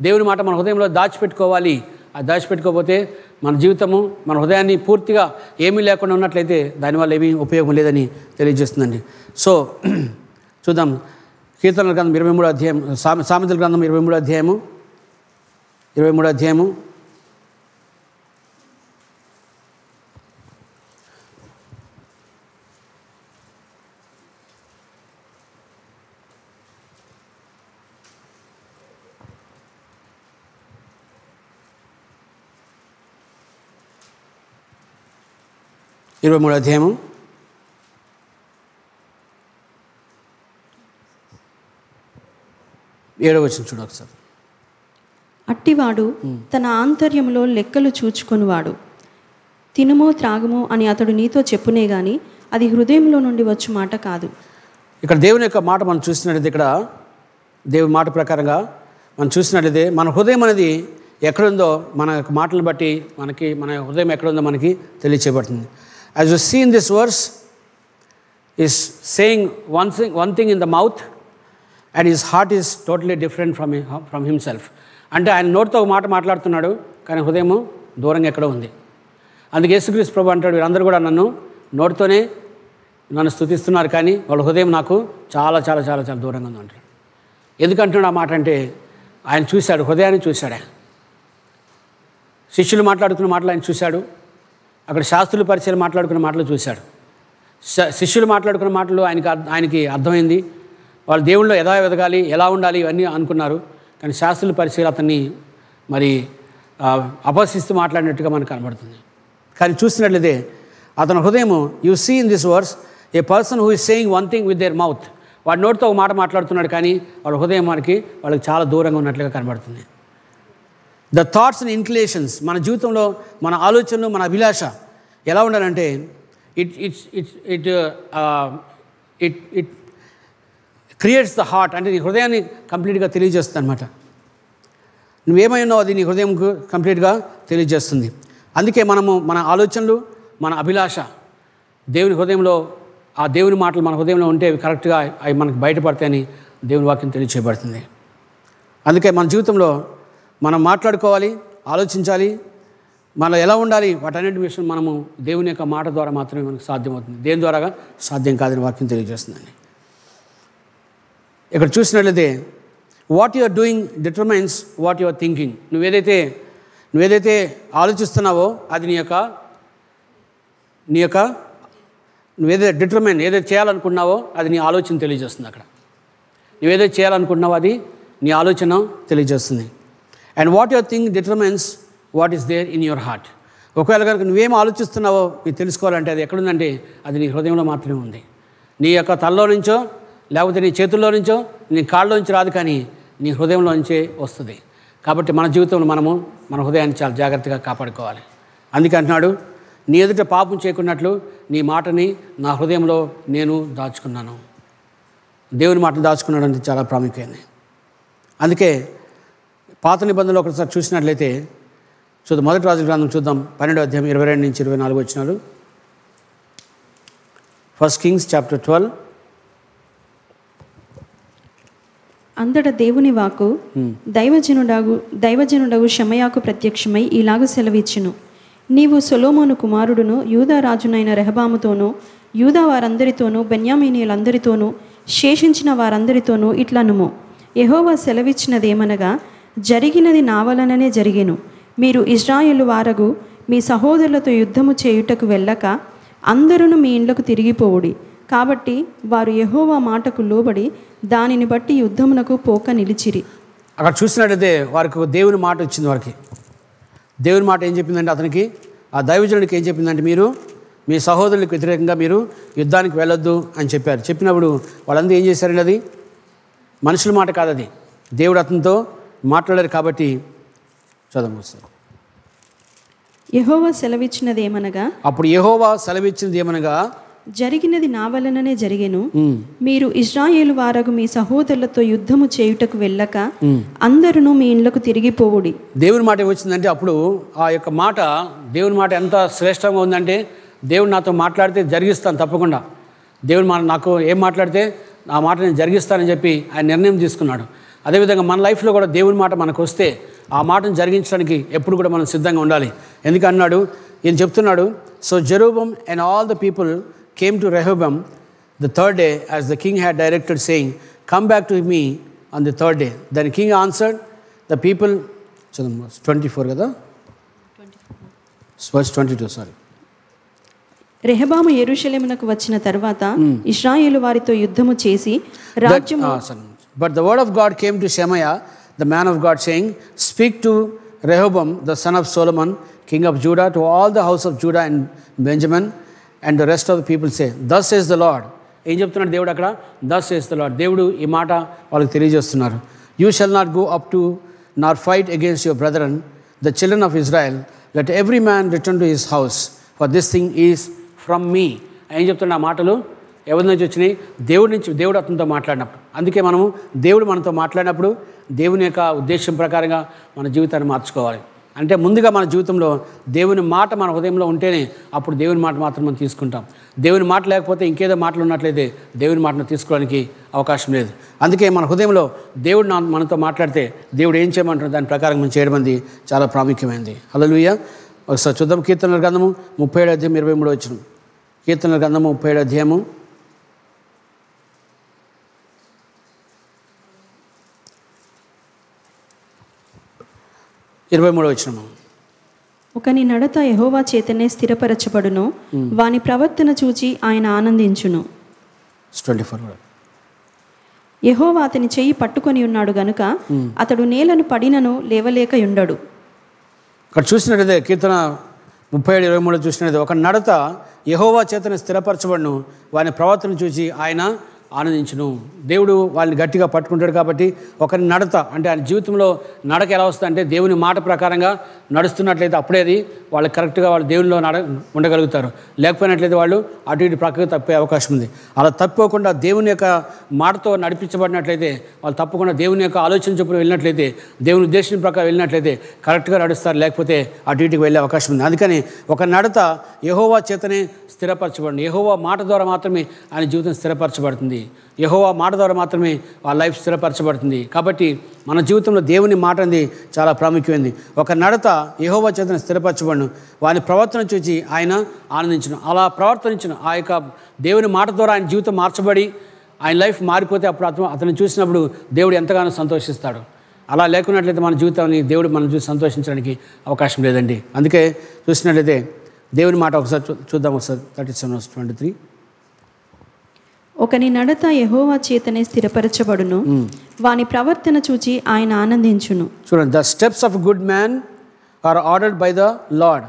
దేవుని మాట మన హృదయంలో దాచిపెట్టుకోవాలి. అది దాచిపెట్టుకోకపోతే మన జీవితము, మన హృదయాన్ని పూర్తిగా ఏమీ లేకుండా ఉన్నట్లయితే దానివల్ల ఏమీ ఉపయోగం లేదని తెలియజేస్తుందండి. సో చూద్దాం. కీర్తనల గ్రంథం 23వ అధ్యాయం, సామెతల గ్రంథం 23వ అధ్యాయము 23వ అధ్యాయము 23వ అధ్యాయము 7వ వచనం చూడు ఒకసారి. అట్టివాడు తన ఆంతర్యములో లెక్కలు చూచుకొనివాడు. తినుమో త్రాగుమో అని అతడు నీతో చెప్పునే గాని అది హృదయంలో నుండి వచ్చు మాట కాదు. ఇక్కడ దేవుని యొక్క మాట మనం చూసినట్లయితే, ఇక్కడ దేవుని మాట ప్రకారంగా మనం చూసినట్లయితే మన హృదయం అనేది ఎక్కడుందో మన యొక్క మాటలను బట్టి మన హృదయం ఎక్కడుందో మనకి తెలియచేయబడుతుంది. As you see in this verse, is saying one thing in the mouth and his heart is totally different from himself. అంటే ఆయన నోటితో ఒక మాట మాట్లాడుతున్నాడు, కానీ హృదయం దూరంగా ఎక్కడో ఉంది. అందుకే యేసుక్రీస్తు ప్రభువు అంటాడు, వీరందరూ కూడా నోటితోనే నన్ను స్తుతిస్తున్నారు, కానీ వాళ్ళ హృదయం నాకు చాలా చాలా చాలా చాలా దూరంగా ఉంది అంటాడు. ఎందుకంటున్నాడు ఆ మాట అంటే ఆయన చూశాడు, హృదయాన్ని చూశాడు. శిష్యులు మాట్లాడుకున్న మాటలు ఆయన చూశాడు, అక్కడ శాస్త్రులు పరిచయాలు మాట్లాడుకున్న మాటలు చూశాడు. శిష్యులు మాట్లాడుకున్న మాటలు ఆయనకి అర్థమైంది. వాళ్ళు దేవుళ్ళు ఎలా ఎదగాలి, ఎలా ఉండాలి ఇవన్నీ అనుకున్నారు, కానీ శాస్త్రుల పరిచయాలు అతన్ని మరి అపహసిస్తూ మాట్లాడినట్టుగా మనకు కనబడుతుంది. కానీ చూసినట్లయితే అతని హృదయము, you see in this verse a person who is saying one thing with their mouth. వాడి నోటితో ఒక మాట మాట్లాడుతున్నాడు, కానీ వాళ్ళ హృదయం వాళ్ళకి చాలా దూరంగా ఉన్నట్లుగా కనబడుతుంది. ద థాట్స్ అండ్ ఇన్క్లినేషన్స్, మన జీవితంలో మన ఆలోచనలు, మన అభిలాష ఎలా ఉండాలంటే ఇట్ క్రియేట్స్ ద హార్ట్. అంటే నీ హృదయాన్ని కంప్లీట్గా తెలియజేస్తుంది అనమాట. నువ్వేమై ఉన్నావు అది నీ హృదయంకు కంప్లీట్గా తెలియజేస్తుంది. అందుకే మన ఆలోచనలు, మన అభిలాష దేవుని హృదయంలో, ఆ దేవుని మాటలు మన హృదయంలో ఉంటే కరెక్ట్గా అవి మనకు బయటపడతాయని దేవుని వాక్యం తెలియచేయబడుతుంది. అందుకే మన జీవితంలో మనం మాట్లాడుకోవాలి, ఆలోచించాలి, మనం ఎలా ఉండాలి, వాటన్నిటి విషయం మనము దేవుని యొక్క మాట ద్వారా మాత్రమే మనకు సాధ్యమవుతుంది. దేని ద్వారాగా సాధ్యం కాదని వాక్యం తెలియజేస్తుందండి. ఇక్కడ చూసినట్లయితే what you are doing determines what you are thinking. నువ్వేదైతే ఆలోచిస్తున్నావో అది నీ యొక్క నువ్వేదైతే డిటర్మైన్, ఏదైతే చేయాలనుకున్నావో అది నీ ఆలోచన తెలియజేస్తుంది. అక్కడ నువ్వేదైతే చేయాలనుకుంటున్నావో అది నీ ఆలోచన తెలియజేస్తుంది. And what your think determines what is there in your heart. ఒకవేళ కనుక నువ్వేం ఆలోచిస్తున్నావో మీరు తెలుసుకోవాలంటే అది ఎక్కడుందంటే అది నీ హృదయంలో మాత్రమే ఉంది. నీ యొక్క తలలో నుంచో, లేకపోతే నీ చేతుల్లో నుంచో, నీ కాళ్ళలో నుంచి రాదు, కానీ నీ హృదయంలో నుంచే వస్తుంది. కాబట్టి మన జీవితంలో మన హృదయాన్ని చాలా జాగ్రత్తగా కాపాడుకోవాలి. అందుకే అంటున్నాడు, నీ ఎదుట పాపం చేయకున్నట్లు నీ మాటని నా హృదయంలో నేను దాచుకున్నాను. దేవుని మాటను దాచుకున్నాడు అంటే చాలా ప్రాముఖ్యమైనది. అందుకే పాత నిబంధనలో ఒకసారి చూసినట్లయితే చూద్దాం. మొదటి రాజుల గ్రంథం చూద్దాం, 12వ అధ్యాయం 22 నుంచి 24 వచనాలు. 1 Kings chapter 12. అంతటా దేవుని వాక్కు దైవజనుడగు షమయాకు ప్రత్యక్షమై ఇలాగ సెలవిచ్చును. నీవు సొలొమోను కుమారుడును యూదా రాజునైన రెహబాముతోనూ యూదా వారందరితోనూ బెన్యామీనీయులందరితోనూ శేషించిన వారందరితోనూ ఇట్లనుము, యెహోవా సెలవిచ్చినదేమనగా, జరిగినది నా వలననే జరిగెను. మీరు ఇశ్రాయేలు వారగు మీ సహోదరులతో యుద్ధము చేయుటకు వెళ్ళక అందరూ మీ ఇండ్లకు తిరిగిపోవుడి. కాబట్టి వారు యెహోవా మాటకు లోబడి దానిని బట్టి యుద్ధమునకు పోక నిలిచిరి. అక్కడ చూసినట్లయితే వారికి దేవుని మాట వచ్చింది. వారికి దేవుని మాట ఏం చెప్పిందంటే, అతనికి ఆ దైవజనుడికి ఏం చెప్పిందంటే, మీరు మీ సహోదరులకు వ్యతిరేకంగా మీరు యుద్ధానికి వెళ్ళొద్దు అని చెప్పారు. చెప్పినప్పుడు వాళ్ళందరూ ఏం చేశారండి? అది మనుషుల మాట కాదు, అది దేవుడు అతనితో మాట్లాడారు. కాబట్టి చదవండి సార్. యెహోవా సెలవిచ్చినదేమనగా, అప్పుడు యెహోవా సెలవిచ్చినది ఏమనగా, జరిగినది నా వలననే జరిగెను. మీరు ఇశ్రాయేలు వారగు మీ సహోదరులతో యుద్ధము చేయుటకు వెళ్ళక అందరూ మీ ఇండ్లకు తిరిగిపోవుడి. దేవుని మాట వచ్చిందంటే అప్పుడు ఆ యొక్క మాట, దేవుని మాట ఎంత శ్రేష్టంగా ఉందంటే, దేవుడు నాతో మాట్లాడితే జరిగిస్తాను తప్పకుండా. దేవుడు నాకు ఏం మాట్లాడితే ఆ మాట నేను జరిగిస్తానని చెప్పి ఆయన నిర్ణయం తీసుకున్నాడు. అదేవిధంగా మన లైఫ్లో కూడా దేవుని మాట మనకు వస్తే ఆ మాటను జరిగించడానికి ఎప్పుడు కూడా మనం సిద్ధంగా ఉండాలి. ఎందుకన్నాడు, ఈయన చెప్తున్నాడు, so Jeroboam and all the people came to Rehoboam the third day as the king had directed, saying, come back to me on the third day. Then king answered the people, 24 kada, verse 22, sorry. రెహబాము యెరూషలేమునకు వచ్చిన తర్వాత ఇశ్రాయేలు వారితో యుద్ధము చేసి రాజ్యము. But the word of God came to Shemaiah the man of God, saying, speak to Rehoboam the son of Solomon king of Judah, to all the house of Judah and Benjamin and the rest of the people, say, thus says the Lord. ఏం చెప్తున్నాడు దేవుడు అక్కడ? thus says the Lord. దేవుడు ఈ మాట వాళ్ళకి తెలియజేస్తున్నారు. You shall not go up to nor fight against your brethren the children of Israel. Let every man return to his house, for this thing is from me. ఏం చెప్తున్నా ఆ మాటలు ఎవరి నుంచి వచ్చినాయి? దేవుడి నుంచి. దేవుడు అతనితో మాట్లాడినప్పుడు. అందుకే మనము దేవుడు మనతో మాట్లాడినప్పుడు దేవుని యొక్క ఉద్దేశం ప్రకారంగా మన జీవితాన్ని మార్చుకోవాలి. అంటే ముందుగా మన జీవితంలో దేవుని మాట మన హృదయంలో ఉంటేనే అప్పుడు దేవుని మాట మాత్రం మనం తీసుకుంటాం. దేవుని మాట లేకపోతే ఇంకేదో మాటలు ఉన్నట్లయితే దేవుని మాటను తీసుకోవడానికి అవకాశం లేదు. అందుకే మన హృదయంలో దేవుడు మనతో మాట్లాడితే దేవుడు ఏం చేయమంటారు దాని ప్రకారం మనం చేయడం అనేది చాలా ప్రాముఖ్యమైనది. హల్లెలూయా. ఒకసారి చూద్దాం. కీర్తనల గ్రంథము 37 అధ్యాయం 23 వచనం. కీర్తనల గ్రంథము 37 అధ్యాయము 23 వచనం. ఒకని నడత యెహోవా చేతనే స్థిరపరచబడును, వాని ప్రవర్తన చూచి ఆయన ఆనందించును. 24. యెహోవా అతని చెయ్యి పట్టుకొని ఉన్నాడు గనుక అతడు నేలను పడినను లేవలేక ఉండడు. ఇక్కడ చూసినట్లయితే కీర్తన 37:23 చూసినట్లయితే, ఒక నడత యెహోవా చేతనే స్థిరపరచబడును, వాని ప్రవర్తన చూసి ఆయన ఆనందించును. దేవుడు వాళ్ళని గట్టిగా పట్టుకుంటాడు. కాబట్టి ఒకరి నడత అంటే ఆయన జీవితంలో నడక ఎలా వస్తుంది అంటే దేవుని మాట ప్రకారంగా నడుస్తున్నట్లయితే అప్పుడే అది వాళ్ళు కరెక్ట్గా వాళ్ళు దేవునిలో ఉండగలుగుతారు. లేకపోయినట్లయితే వాళ్ళు అటు ఇటు ప్రక్కకు తప్పే అవకాశం ఉంది. అలా తప్పకుండా దేవుని యొక్క మాటతో నడిపించబడినట్లయితే వాళ్ళు తప్పకుండా దేవుని యొక్క ఆలోచన చొప్పున వెళ్ళినట్లయితే, దేవుని ఉద్దేశం ప్రకారం వెళ్ళినట్లయితే కరెక్ట్గా నడుస్తారు. లేకపోతే అటు ఇటుకు వెళ్ళే అవకాశం ఉంది. అందుకని ఒక నడత యెహోవా చేతనే స్థిరపరచబడింది. యెహోవా మాట ద్వారా మాత్రమే ఆయన జీవితం స్థిరపరచబడుతుంది. యెహోవా మాట ద్వారా మాత్రమే ఆ లైఫ్ స్థిరపరచబడుతుంది. కాబట్టి మన జీవితంలో దేవుని మాట అనేది చాలా ప్రాముఖ్యమైనది. ఒక నడత యెహోవా చేతనే స్థిరపరచబడును, వాని ప్రవర్తన చూసి ఆయన ఆనందించును. అలా ప్రవర్తించిన ఆ యొక్క దేవుని మాట ద్వారా ఆయన జీవితం మార్చబడి ఆయన లైఫ్ మారిపోతే అప్పుడు అతను చూసినప్పుడు దేవుడు ఎంతగానో సంతోషిస్తాడు. అలా లేకున్నట్లయితే మన జీవితాన్ని దేవుడు మనం చూసి సంతోషించడానికి అవకాశం లేదండి. అందుకే చూసినట్లయితే దేవుని మాట ఒకసారి చూద్దాం. ఒకసారి 37:23. ఒకని నడత యెహోవా చేతనే స్థిరపరచబడును, వాని ప్రవర్తన చూచి ఆయన ఆనందించును. చూడండి, the steps of good man are ordered by the Lord.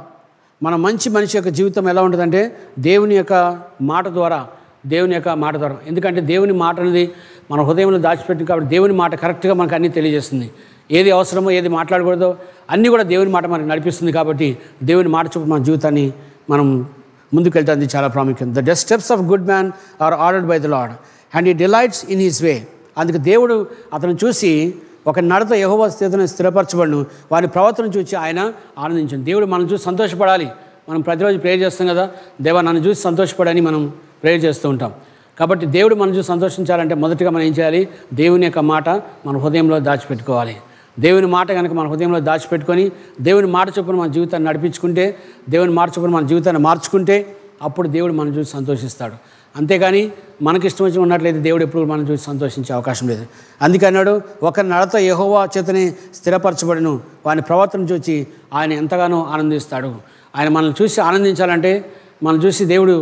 మన మంచి మనిషి యొక్క జీవితం ఎలా ఉంటుందంటే దేవుని యొక్క మాట ద్వారా. ఎందుకంటే దేవుని మాట అనేది మన హృదయంలో దాచిపెట్టింది. కాబట్టి దేవుని మాట కరెక్ట్గా మనకు అన్నీ తెలియజేస్తుంది. ఏది అవసరమో ఏది మాట్లాడకూడదో అన్నీ కూడా దేవుని మాట మనకు నడిపిస్తుంది. కాబట్టి దేవుని మాట చొప్పున మన జీవితాన్ని మనం ముందుకు వెళ్ళడానికి చాలా ప్రాముఖ్యం. The steps of good man are ordered by the Lord and he delights in his way. అందుకు దేవుడు అతను చూసి ఒక నడత యెహోవా స్థితిని స్థిరపరచబడును, వారి ప్రవర్తన చూసి ఆయన ఆనందించండి. దేవుడు మనం చూసి సంతోషపడాలి. మనం ప్రతిరోజు ప్రేయర్ చేస్తాం కదా, దేవా నన్ను చూసి సంతోషపడని మనం ప్రేయర్ చేస్తూ ఉంటాం. కాబట్టి దేవుడు మనం చూసి సంతోషించాలంటే మొదటిగా మనం ఏం చేయాలి? దేవుని యొక్క మాట మన హృదయంలో దాచిపెట్టుకోవాలి. దేవుని మాట కనుక మన హృదయంలో దాచిపెట్టుకొని దేవుని మాట చొప్పున మన జీవితాన్ని నడిపించుకుంటే, దేవుని మాట చొప్పున మన జీవితాన్ని మార్చుకుంటే అప్పుడు దేవుడు మనం చూసి సంతోషిస్తాడు. అంతేగాని మనకి ఇష్టం వచ్చి ఉన్నట్లయితే దేవుడు ఎప్పుడు మనం చూసి సంతోషించే అవకాశం లేదు. అందుకన్నాడు, ఒక నడత యెహోవా చేతనే స్థిరపరచబడును, వాని ప్రవర్తన చూసి ఆయన ఎంతగానో ఆనందిస్తాడు. ఆయన మనల్ని చూసి ఆనందించాలంటే, మనం చూసి దేవుడు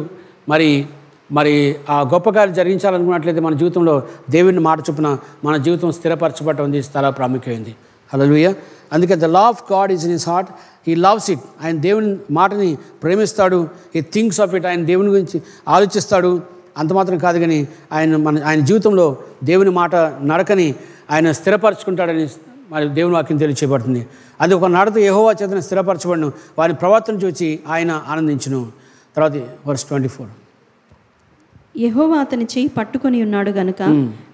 మరి ఆ గొప్ప కార్యం జరిగించాలనుకున్నట్లయితే మన జీవితంలో దేవుని మాట చొప్పున మన జీవితం స్థిరపరచబడటం చాలా ప్రాముఖ్యమైంది. హల్లెలూయా. అందుకే the law of God is in his heart, he loves it. ఆయన దేవుని మాటని ప్రేమిస్తాడు. He thinks of it. ఆయన దేవుని గురించి ఆలోచిస్తాడు. అంత మాత్రం కాదు కానీ ఆయన జీవితంలో దేవుని మాట నడకని ఆయన స్థిరపరచుకుంటాడని మరి దేవుని వాక్యం తెలియచేయబడుతుంది. అది ఒక నడత యెహోవా చేతన స్థిరపరచబడును, వారి ప్రవర్తన చూసి ఆయన ఆనందించును. తర్వాత వర్స్ 24. యెహోవా అతని చెయ్యి పట్టుకొని ఉన్నాడు గనుక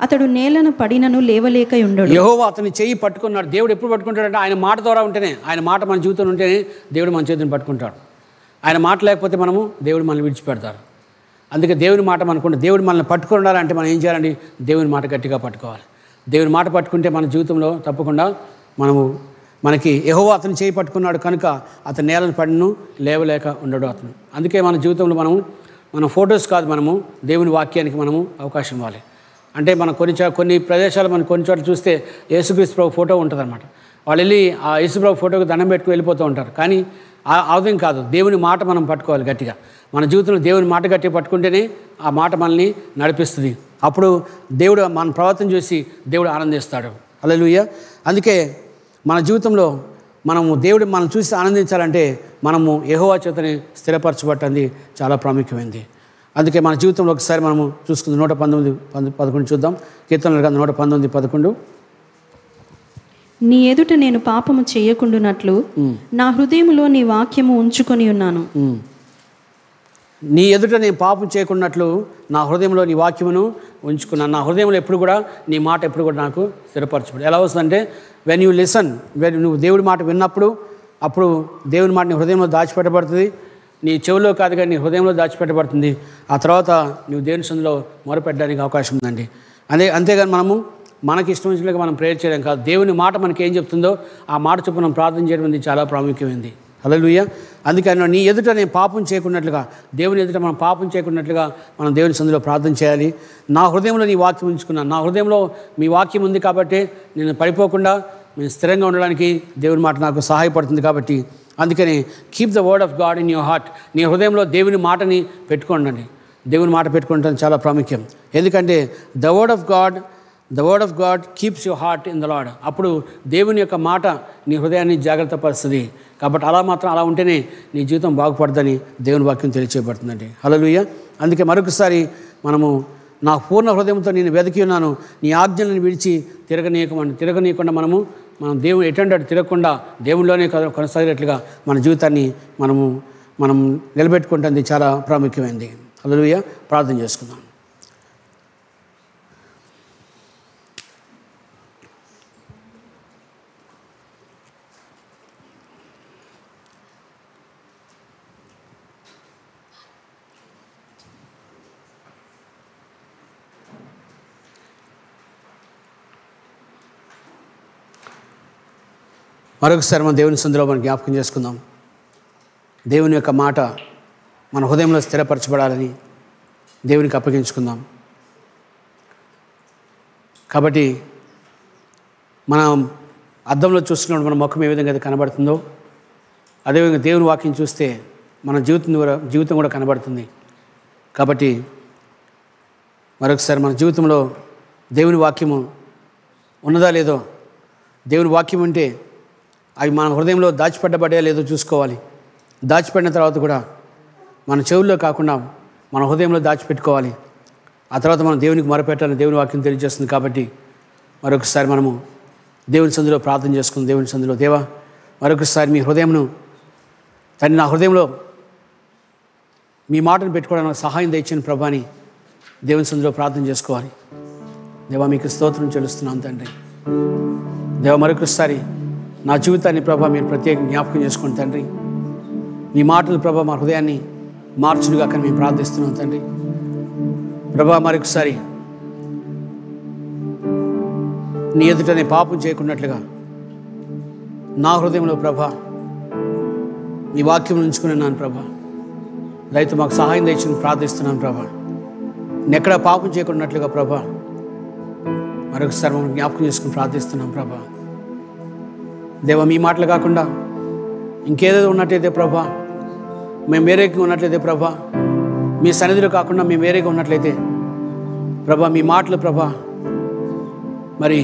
అతడు నేలను పడినను లేవలేక ఉండడు. యెహోవా అతని చెయ్యి పట్టుకున్నాడు. దేవుడు ఎప్పుడు పట్టుకుంటాడంటే ఆయన మాట ద్వారా ఉంటేనే, ఆయన మాట మన జీవితంలో ఉంటేనే దేవుడు మన చేతిని పట్టుకుంటాడు. ఆయన మాట లేకపోతే దేవుడు మనల్ని విడిచిపెడతారు. అందుకే దేవుని మాట మనకుంటే, దేవుడు మనల్ని పట్టుకుని ఉండాలంటే మనం ఏం చేయాలండి? దేవుని మాట గట్టిగా పట్టుకోవాలి. దేవుని మాట పట్టుకుంటే మన జీవితంలో తప్పకుండా మనకి యెహోవా అతని చేయి పట్టుకున్నాడు కనుక అతను నేలను పడిను లేవలేక ఉండడు అతను. అందుకే మన జీవితంలో మనం ఫొటోస్ కాదు, దేవుని వాక్యానికి అవకాశం ఇవ్వాలి. అంటే మనం కొన్ని ప్రదేశాలు మనం కొన్ని చోట్ల చూస్తే యేసుక్రీస్తు ప్రభు ఫోటో ఉంటుందన్నమాట. వాళ్ళు వెళ్ళి ఆ యేసు ప్రభు ఫోటోకి దండం పెట్టుకుని వెళ్ళిపోతూ ఉంటారు. కానీ అవదేం కాదు, దేవుని మాట మనం పట్టుకోవాలి గట్టిగా. మన జీవితంలో దేవుని మాట గట్టిగా పట్టుకుంటేనే ఆ మాట మనల్ని నడిపిస్తుంది. అప్పుడు దేవుడు మన ప్రవర్తన చూసి దేవుడు ఆనందిస్తాడు. హల్లెలూయా. అందుకే మన జీవితంలో దేవుడు మనం చూసి ఆనందించాలంటే యెహోవా చేతని స్థిరపరచబట్టండి చాలా ప్రాముఖ్యమైనది. అందుకే మన జీవితంలో ఒకసారి చూసుకుందాం. 119:11 చూద్దాం. కీర్తనల గ్రంథం 119:11. నీ ఎదుట నేను పాపము చేయకుండునట్లు నా హృదయములో నీ వాక్యము ఉంచుకొని ఉన్నాను. నీ ఎదుట నేను పాపం చేయకున్నట్లు నా హృదయంలో నీ వాక్యమును ఉంచుకున్నాను. నా హృదయంలో ఎప్పుడు కూడా నీ మాట ఎప్పుడు కూడా నాకు స్థిరపరచబడి. ఎలా వస్తుందంటే, వెన్ యూ లిసన్, నువ్వు దేవుడి మాట విన్నప్పుడు అప్పుడు దేవుని మాట నీ హృదయంలో దాచిపెట్టబడుతుంది. నీ చెవిలో కాదు కానీ నీ హృదయంలో దాచిపెట్టబడుతుంది. ఆ తర్వాత నువ్వు దేవుని సన్నిధిలో మొరపెట్టడానికి అవకాశం ఉందండి. అంతేగాని మనకి ఇష్టం వచ్చినట్లుగా మనం ప్రేయర్ చేయడం కాదు. దేవుని మాట మనకి ఏం చెప్తుందో ఆ మాట చొప్పున మనం ప్రార్థన చేయడం అనేది చాలా ప్రాముఖ్యమైనది. హల్లెలూయా. అందుకని నీ ఎదుట నేను పాపం చేయకున్నట్లుగా, దేవుని ఎదుట మనం పాపం చేయకున్నట్లుగా మనం దేవుని సన్నిధిలో ప్రార్థన చేయాలి. నా హృదయంలో నీ వాక్యం ఉంచుకున్నాను, నా హృదయంలో మీ వాక్యం ఉంది కాబట్టి నేను పడిపోకుండా నేను స్థిరంగా ఉండడానికి దేవుని మాట నాకు సహాయపడుతుంది. కాబట్టి అందుకని keep the word of God in your heart. నీ హృదయంలో దేవుని మాటని పెట్టుకోండి. దేవుని మాట పెట్టుకోవడం చాలా ప్రాముఖ్యం. ఎందుకంటే the word of God keeps your heart in the lord. అప్పుడు దేవుని యొక్క మాట నీ హృదయాన్ని జాగ్రత్త పరుస్తుంది. కాబట్టి అలా ఉంటేనే నీ జీవితం బాగుపడుతుందని దేవుని వాక్యం తెలియచేయబడుతుందండి. హల్లెలూయా. అందుకే మరొకసారి నా పూర్ణ హృదయంతో నేను వెతికి ఉన్నాను, నీ ఆజ్ఞలను విడిచి తిరగనీయకుండా మనం దేవుడు ఎటువంటి తిరగకుండా దేవునిలోనే కొనసాగేట్లుగా మన జీవితాన్ని మనం నిలబెట్టుకుంటుంది చాలా ప్రాముఖ్యమైనది. హల్లెలూయా. ప్రార్థన చేసుకుందాం. మరొకసారి మన దేవుని సన్నిధిలో మనం జ్ఞాపకం చేసుకుందాం. దేవుని యొక్క మాట మన హృదయంలో స్థిరపరచబడాలని దేవునికి అప్పగించుకుందాం. కాబట్టి మనం అద్దంలో చూస్తున్నప్పుడు మన ముఖం ఏ విధంగా అయితే కనబడుతుందో అదేవిధంగా దేవుని వాక్యం చూస్తే మన జీవితం కూడా కనబడుతుంది. కాబట్టి మరొకసారి మన జీవితంలో దేవుని వాక్యము ఉన్నదా లేదో, దేవుని వాక్యం ఉంటే అవి మన హృదయంలో దాచిపెట్టబడ్డా లేదో చూసుకోవాలి. దాచిపెట్టిన తర్వాత కూడా మన చెవుల్లో కాకుండా మన హృదయంలో దాచిపెట్టుకోవాలి. ఆ తర్వాత మనం దేవునికి మొరపెట్టాలని దేవుని వాక్యం తెలియజేస్తుంది. కాబట్టి మరొకసారి దేవుని సన్నిధిలో ప్రార్థన చేసుకుందాం. దేవుని సన్నిధిలో, దేవా మరొకసారి మీ హృదయంను తండ్రి, నా హృదయంలో మీ మాటను పెట్టుకోవడానికి సహాయం దయచేయండి ప్రభా అని దేవుని సన్నిధిలో ప్రార్థన చేసుకోవాలి. దేవా మీకు స్తోత్రం చెల్లిస్తున్నాను తండ్రి. దేవా మరొకసారి నా జీవితాన్ని ప్రభా మీరు ప్రత్యేకంగా జ్ఞాపకం చేసుకోండి తండ్రి. మీ మాటలు ప్రభా మా హృదయాన్ని మార్చుడుగా కానీ మేము ప్రార్థిస్తున్నాం తండ్రి. ప్రభా మరొకసారి నీ ఎదుటనే పాపం చేయకున్నట్లుగా నా హృదయంలో ప్రభా నీ వాక్యం ఉంచుకున్నాను ప్రభా. రైతు మాకు సహాయం తెచ్చి ప్రార్థిస్తున్నాను ప్రభా. నెక్కడ పాపం చేయకున్నట్లుగా ప్రభా మరొకసారి మమ్మల్ని జ్ఞాపకం చేసుకుని ప్రార్థిస్తున్నాం ప్రభా. దేవా మీ మాటలు కాకుండా ఇంకేదో ఉన్నట్లయితే ప్రభా, మేము వేరేగా ఉన్నట్లయితే ప్రభా, మీ సన్నిధిలో కాకుండా మేము వేరేగా ఉన్నట్లయితే ప్రభా మీ మాటలు ప్రభా మరి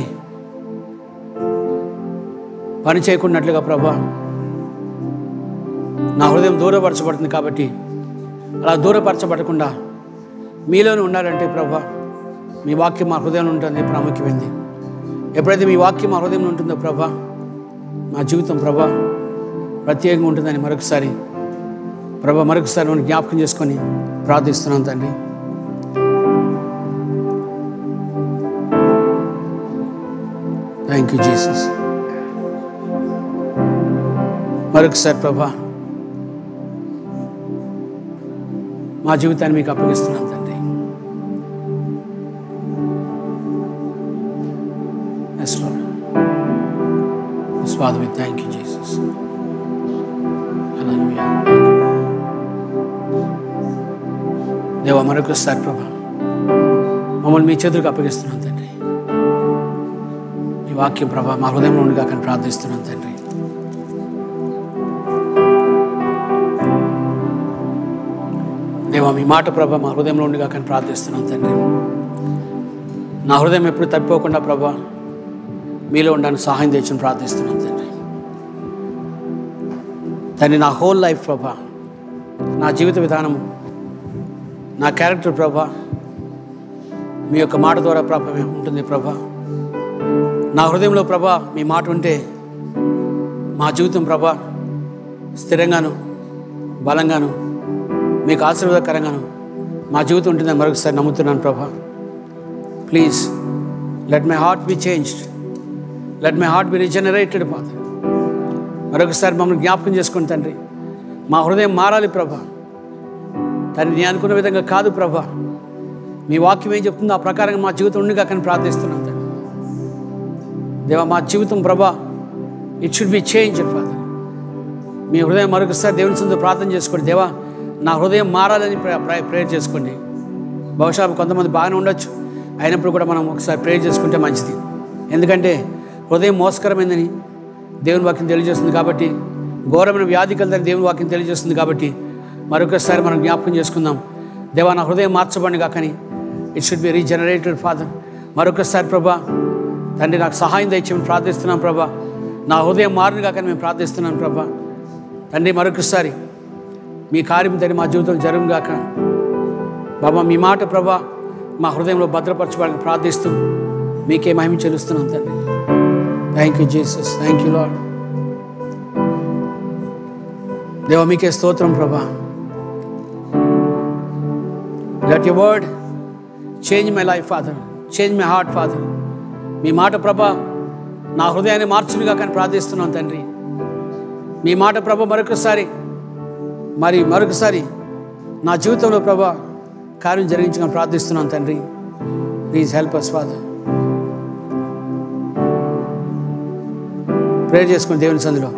పని చేయకున్నట్లుగా ప్రభా నా హృదయం దూరపరచబడుతుంది. కాబట్టి అలా దూరపరచబడకుండా మీలోనే ఉండాలంటే ప్రభా మీ వాక్యం మా హృదయంలో ఉంటుంది ప్రాముఖ్యమైంది. ఎప్పుడైతే మీ వాక్యం మా హృదయంలో ఉంటుందో ప్రభా మా జీవితం ప్రభా ప్రత్యేకంగా ఉంటుందని మరొకసారి మనం జ్ఞాపకం చేసుకొని ప్రార్థిస్తున్నాం తండ్రి. Thank you Jesus. మరొకసారి ప్రభా మా జీవితాన్ని మీకు అప్పగిస్తున్నాం తండ్రి. Yes, Lord. Yes, Father, we thank you, Jesus. Hallelujah. దేవా మరొకసారి ప్రభా మమ్మల్ని మీ చేతులకు అప్పగిస్తున్నాం తండ్రి. ఈ వాక్యం ప్రభా మా హృదయంలో ఉండిగా కానీ ప్రార్థిస్తున్నాం తండ్రి. దేవా మీ మాట ప్రభా మా హృదయంలో ఉండిగా కానీ ప్రార్థిస్తున్నాం తండ్రి. నా హృదయం ఎప్పుడు తప్పిపోకుండా ప్రభా మీలో ఉండడానికి సహాయం తెచ్చుని ప్రార్థిస్తున్నాం తండ్రి. తండ్రి నా హోల్ లైఫ్ ప్రభా, నా జీవిత విధానము, నా క్యారెక్టర్ ప్రభా మీ యొక్క మాట ద్వారా ప్రభా ఉంటుంది ప్రభా. నా హృదయంలో ప్రభా మీ మాట ఉంటే మా జీవితం ప్రభా స్థిరంగాను బలంగాను మీకు ఆశీర్వాదకరంగాను మా జీవితం ఉంటుందని మరొకసారి నమ్ముతున్నాను ప్రభా. Please let my heart be changed, let my heart be regenerated father. మరొకసారి మమ్మల్ని జ్ఞాపకం చేసుకోండి తండ్రి. మా హృదయం మారాలి ప్రభా. తండ్రి నేను అనుకున్న విధంగా కాదు ప్రభా, మీ వాక్యం ఏం చెప్తుందో ఆ ప్రకారంగా మా జీవితం ఉండిగా కానీ ప్రార్థిస్తున్నాను తండ్రి. దేవా మా జీవితం ప్రభా it should be change father. మీ హృదయం మరొకసారి దేవుని సన్నిధిలో ప్రార్థన చేసుకోండి. దేవా నా హృదయం మారాలని ప్రేయర్ చేసుకోండి. బహుశా కొంతమంది బాగానే ఉండొచ్చు, అయినప్పుడు కూడా మనం ఒకసారి ప్రేయర్ చేసుకుంటే మంచిది. ఎందుకంటే హృదయం మోసకరమైందని దేవుని వాక్యం తెలియజేస్తుంది. కాబట్టి ఘోరమైన వ్యాధి కలదని దేవుని వాక్యం తెలియజేస్తుంది. కాబట్టి మరొకసారి మనం జ్ఞాపకం చేసుకుందాం. దేవా నా హృదయం మార్చబడిగా కానీ it should be regenerated father. మరొకసారి ప్రభా తండ్రి నాకు సహాయం దయచేయమని ప్రార్థిస్తున్నాను ప్రభా. నా హృదయం మారునుగా కానీ మేము ప్రార్థిస్తున్నాను ప్రభా. తండ్రి మరొకసారి మీ కార్యం తండ్రి మా జీవితం జరుగుగాక బాబా. మీ మాట ప్రభా మా హృదయంలో భద్రపరచబడాలని ప్రార్థిస్తూ మీకే మహిమ చెల్లిస్తున్నాం తండ్రి. Thank you Jesus, thank you Lord. దేవా మీకే స్తోత్రం ప్రభా. Let your word change my life father, change my heart father. మీ మాట ప్రభా నా హృదయాన్ని మార్చునిగా కానీ ప్రార్థిస్తున్నాం తండ్రి. మీ మాట ప్రభా మరొకసారి నా జీవితంలో ప్రభా కార్యం జరిగించమని ప్రార్థిస్తున్నాం తండ్రి. Please help us father. Prayer చేసుకుని దేవుని సన్నిధిలో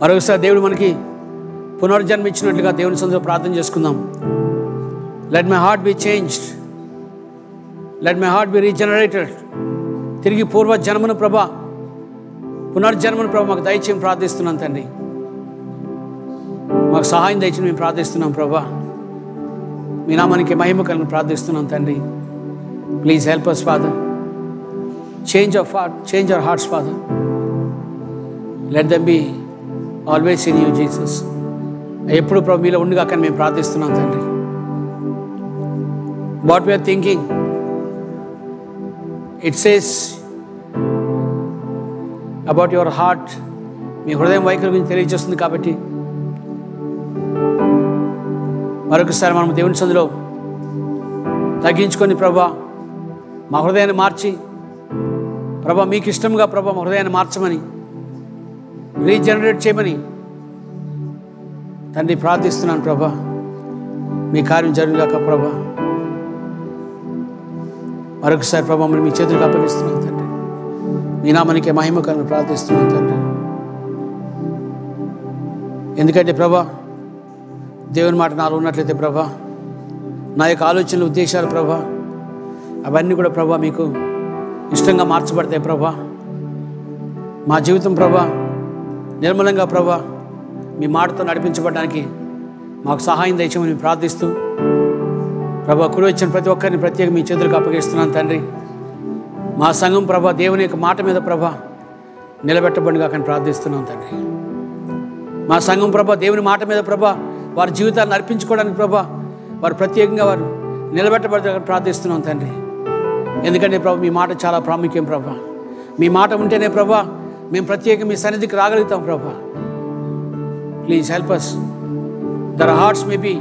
మరొకసారి దేవుడు మనకి పునర్జన్మ ఇచ్చినట్లుగా దేవుని సన్నిధిలో ప్రార్థన చేసుకుందాం. Let my heart be changed, let my heart B regenerated. తిరిగి పూర్వజన్మను ప్రభా పునర్జన్మను ప్రభా మాకు దయచేయం ప్రార్థిస్తున్నాం తండ్రి. మాకు సహాయం దయచేసి మేము ప్రార్థిస్తున్నాం ప్రభా. మీ నామానికి మహిమ కలను ప్రార్థిస్తున్నాం తండ్రి. Please help us father. Change our hearts father. Let them be always in you Jesus. ఎప్పుడు ప్రభు మీలో ఉండిగా కానీ మేము ప్రార్థిస్తున్నాం తండ్రి. What we are thinking it says about your heart మీ హృదయం వైఖరి గురించి తెలియజేస్తుంది. కాబట్టి మరొకసారి మనం దేవుని సందులో తగ్గించుకొని ప్రభా మా హృదయాన్ని మార్చి ప్రభా మీకు ఇష్టంగా ప్రభా మా హృదయాన్ని మార్చమని, రీజనరేట్ చేయమని తండ్రి ప్రార్థిస్తున్నాను. ప్రభా మీ కార్యం జరుగుగాక ప్రభా. మరొకసారి ప్రభా మీ చేతులకు అప్పగిస్తున్నాను తండ్రి. మీ నామానికి మహిమకరణ ప్రార్థిస్తున్నాను తండ్రి. ఎందుకంటే ప్రభా దేవుని మాట నాలో ఉన్నట్లయితే ప్రభా నా యొక్క ఆలోచనలు, ఉద్దేశాలు ప్రభా అవన్నీ కూడా ప్రభా మీకు ఇష్టంగా మార్చబడతాయి ప్రభా. మా జీవితం ప్రభా నిర్మలంగా ప్రభా మీ మాటతో నడిపించబడడానికి మాకు సహాయం దయచేయమని ప్రార్థిస్తూ ప్రభా కుడి వచ్చిన ప్రతి ఒక్కరిని ప్రత్యేక మీ చేతులకు అప్పగిస్తున్నాను తండ్రి. మా సంఘం ప్రభా దేవుని యొక్క మాట మీద ప్రభా నిలబెట్టబడిగా కానీ ప్రార్థిస్తున్నాను తండ్రి. మా సంఘం ప్రభా దేవుని మాట మీద ప్రభా వారి జీవితాన్ని అర్పించుకోవడానికి ప్రభా వారు ప్రత్యేకంగా వారు నిలబెట్టబడి ప్రార్థిస్తున్నాం తండ్రి. ఎందుకంటే ప్రభా మీ మాట చాలా ప్రాముఖ్యం ప్రభా. మీ మాట ఉంటేనే ప్రభా మేము ప్రత్యేకంగా మీ సన్నిధికి రాగలుగుతాం ప్రభా. Please help us that our hearts may be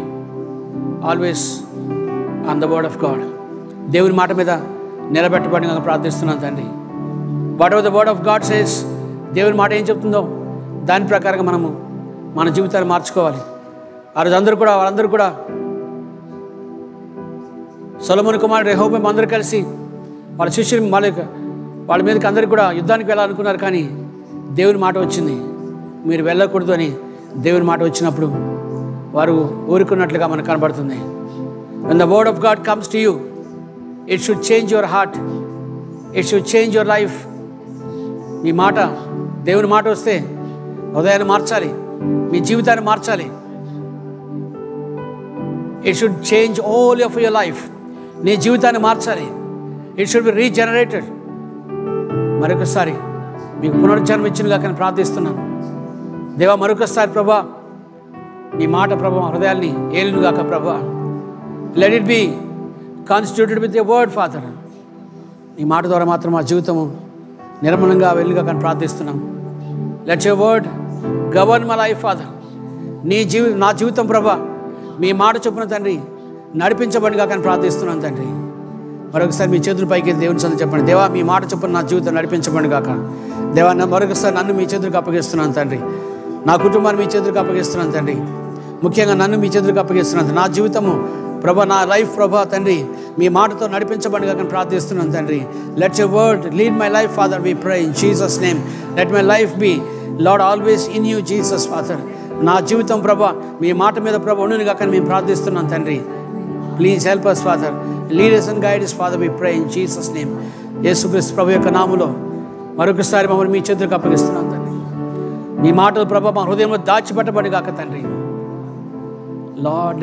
always on the word of God. దేవుని మాట మీద నిలబెట్టబడిగా ప్రార్థిస్తున్నాను తండ్రి. What ever the word of God says, దేవుని మాట ఏం చెప్తుందో దాని ప్రకారంగా మనము మన జీవితాన్ని మార్చుకోవాలి. ఆ రోజు వాళ్ళందరూ కూడా సొలొమోను కుమారుడు రెహోబోము అందరూ కలిసి వాళ్ళ శిష్యులు వాళ్ళ మీదకి అందరికీ కూడా యుద్ధానికి వెళ్ళాలనుకున్నారు. కానీ దేవుని మాట వచ్చింది, మీరు వెళ్ళకూడదు అని దేవుని మాట వచ్చినప్పుడు వారు ఊరుకున్నట్లుగా మనకు కనబడుతుంది. When the word of God comes to you, it should change your heart, it should change your life. మీ మాట దేవుని మాట వస్తే హృదయాన్ని మార్చాలి, మీ జీవితాన్ని మార్చాలి. It should change all of your life. నీ జీవితాన్ని మార్చాలి. It should be regenerated. మరొకసారి మీకు పునరుజ్జన్మ ఇచ్చినగా కానీ ప్రార్థిస్తున్నాను దేవా. మరొకసారి ప్రభా నీ మాట ప్రభా హృదయాల్ని ఏలునుగాక ప్రభా. Let it be constituted with your word father. నీ మాట ద్వారా మాత్రం మా జీవితము నిర్మలంగా వెళ్ళుగా కానీ ప్రార్థిస్తున్నాం. Let your word govern my life father. నా జీవితం ప్రభా మీ మాట చొప్పున తండ్రి నడిపించబడిగా కానీ ప్రార్థిస్తున్నాను తండ్రి. మరొకసారి మీ చేతుల పైకి దేవుని సంగతి చెప్పండి. దేవా మీ మాట చొప్పున నా జీవితం నడిపించబడి కాక దేవా. మరొకసారి నన్ను మీ చేతులకు అప్పగిస్తున్నాను తండ్రి. నా కుటుంబాన్ని మీ చేతులకు అప్పగిస్తున్నాను తండ్రి. ముఖ్యంగా నన్ను మీ చేతులకు అప్పగిస్తున్నాను. నా జీవితము ప్రభా, నా లైఫ్ ప్రభా తండ్రి మీ మాటతో నడిపించబడిగా కానీ ప్రార్థిస్తున్నాను తండ్రి. Let your word lead my life father, we pray in Jesus name. Let my life be Lord always in you Jesus father. నా జీవితం ప్రభా మీ మాట మీద ప్రభా ఉండునుగా కానీ మేము ప్రార్థిస్తున్నాం తండ్రి. Please help us father, lead us and guide us father, we pray in Jesus name. యేసుక్రీస్తు ప్రభు యొక్క నామములో మరొకసారి మమ్మల్ని మీ చేతులకు అప్పగిస్తున్నాం తండ్రి. మీ మాటలు ప్రభా మా హృదయంలో దాచిపెట్టబడి కాక తండ్రి. Lord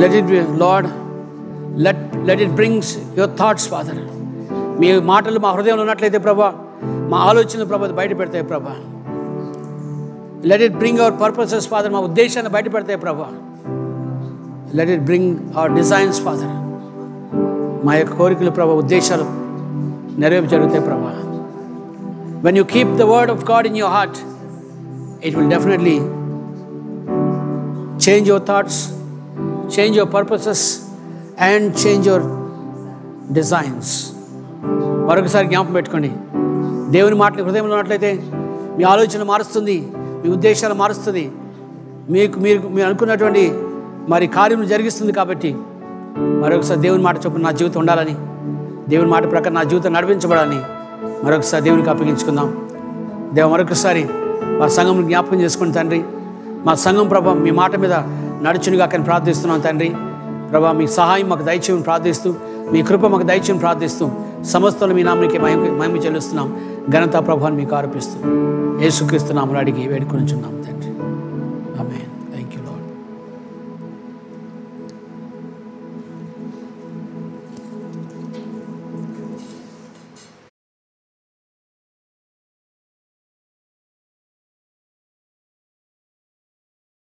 let it be Lord, let it brings your thoughts Father. మీ మాటలు మా హృదయంలో ఉన్నట్లయితే ప్రభా మా ఆలోచనలు ప్రభా బయట పెడతాయి ప్రభా. let it bring our purposes Father, మా ఉద్దేశాన్ని బయట పెడతాయి ప్రభా. let it bring our designs Father, మా యొక్క కోరికలు ప్రభా ఉద్దేశాలు నెరవేర్పు జరుగుతాయి ప్రభా. when you keep the word of God in your heart, it will definitely change your thoughts, change your purposes and change your designs. మరొకసారి జ్ఞాపకం పెట్టుకోండి, దేవుని మాటలు హృదయంలో ఉన్నట్లయితే మీ ఆలోచన మారుస్తుంది, మీ ఉద్దేశాలు మారుస్తుంది, మీరు అనుకున్నటువంటి మరి కార్యములు జరిగిస్తుంది. కాబట్టి మరొకసారి దేవుని మాట చొప్పున నా జీవితం ఉండాలని, దేవుని మాట ప్రకారం నా జీవితం నడిపించబడాలని మరొకసారి దేవునికి అప్పగించుకుందాం. మరొకసారి మా సంఘం జ్ఞాపకం చేసుకోండి తండ్రి. మా సంఘం ప్రభా మీ మాట మీద నడుచునిగా కానీ ప్రార్థిస్తున్నాం తండ్రి. ప్రభా మీ సహాయం మాకు దయచేయమని ప్రార్థిస్తూ, మీ కృప మాకు దయచేయమని ప్రార్థిస్తూ సమస్తలు మీ నామానికి మహిమ చెల్లిస్తున్నాం. ఘనత ప్రభావాన్ని మీకు ఆరోపిస్తూ యేసుక్రీస్తు నామములో అడిగి వేడుకొనుచున్నాం.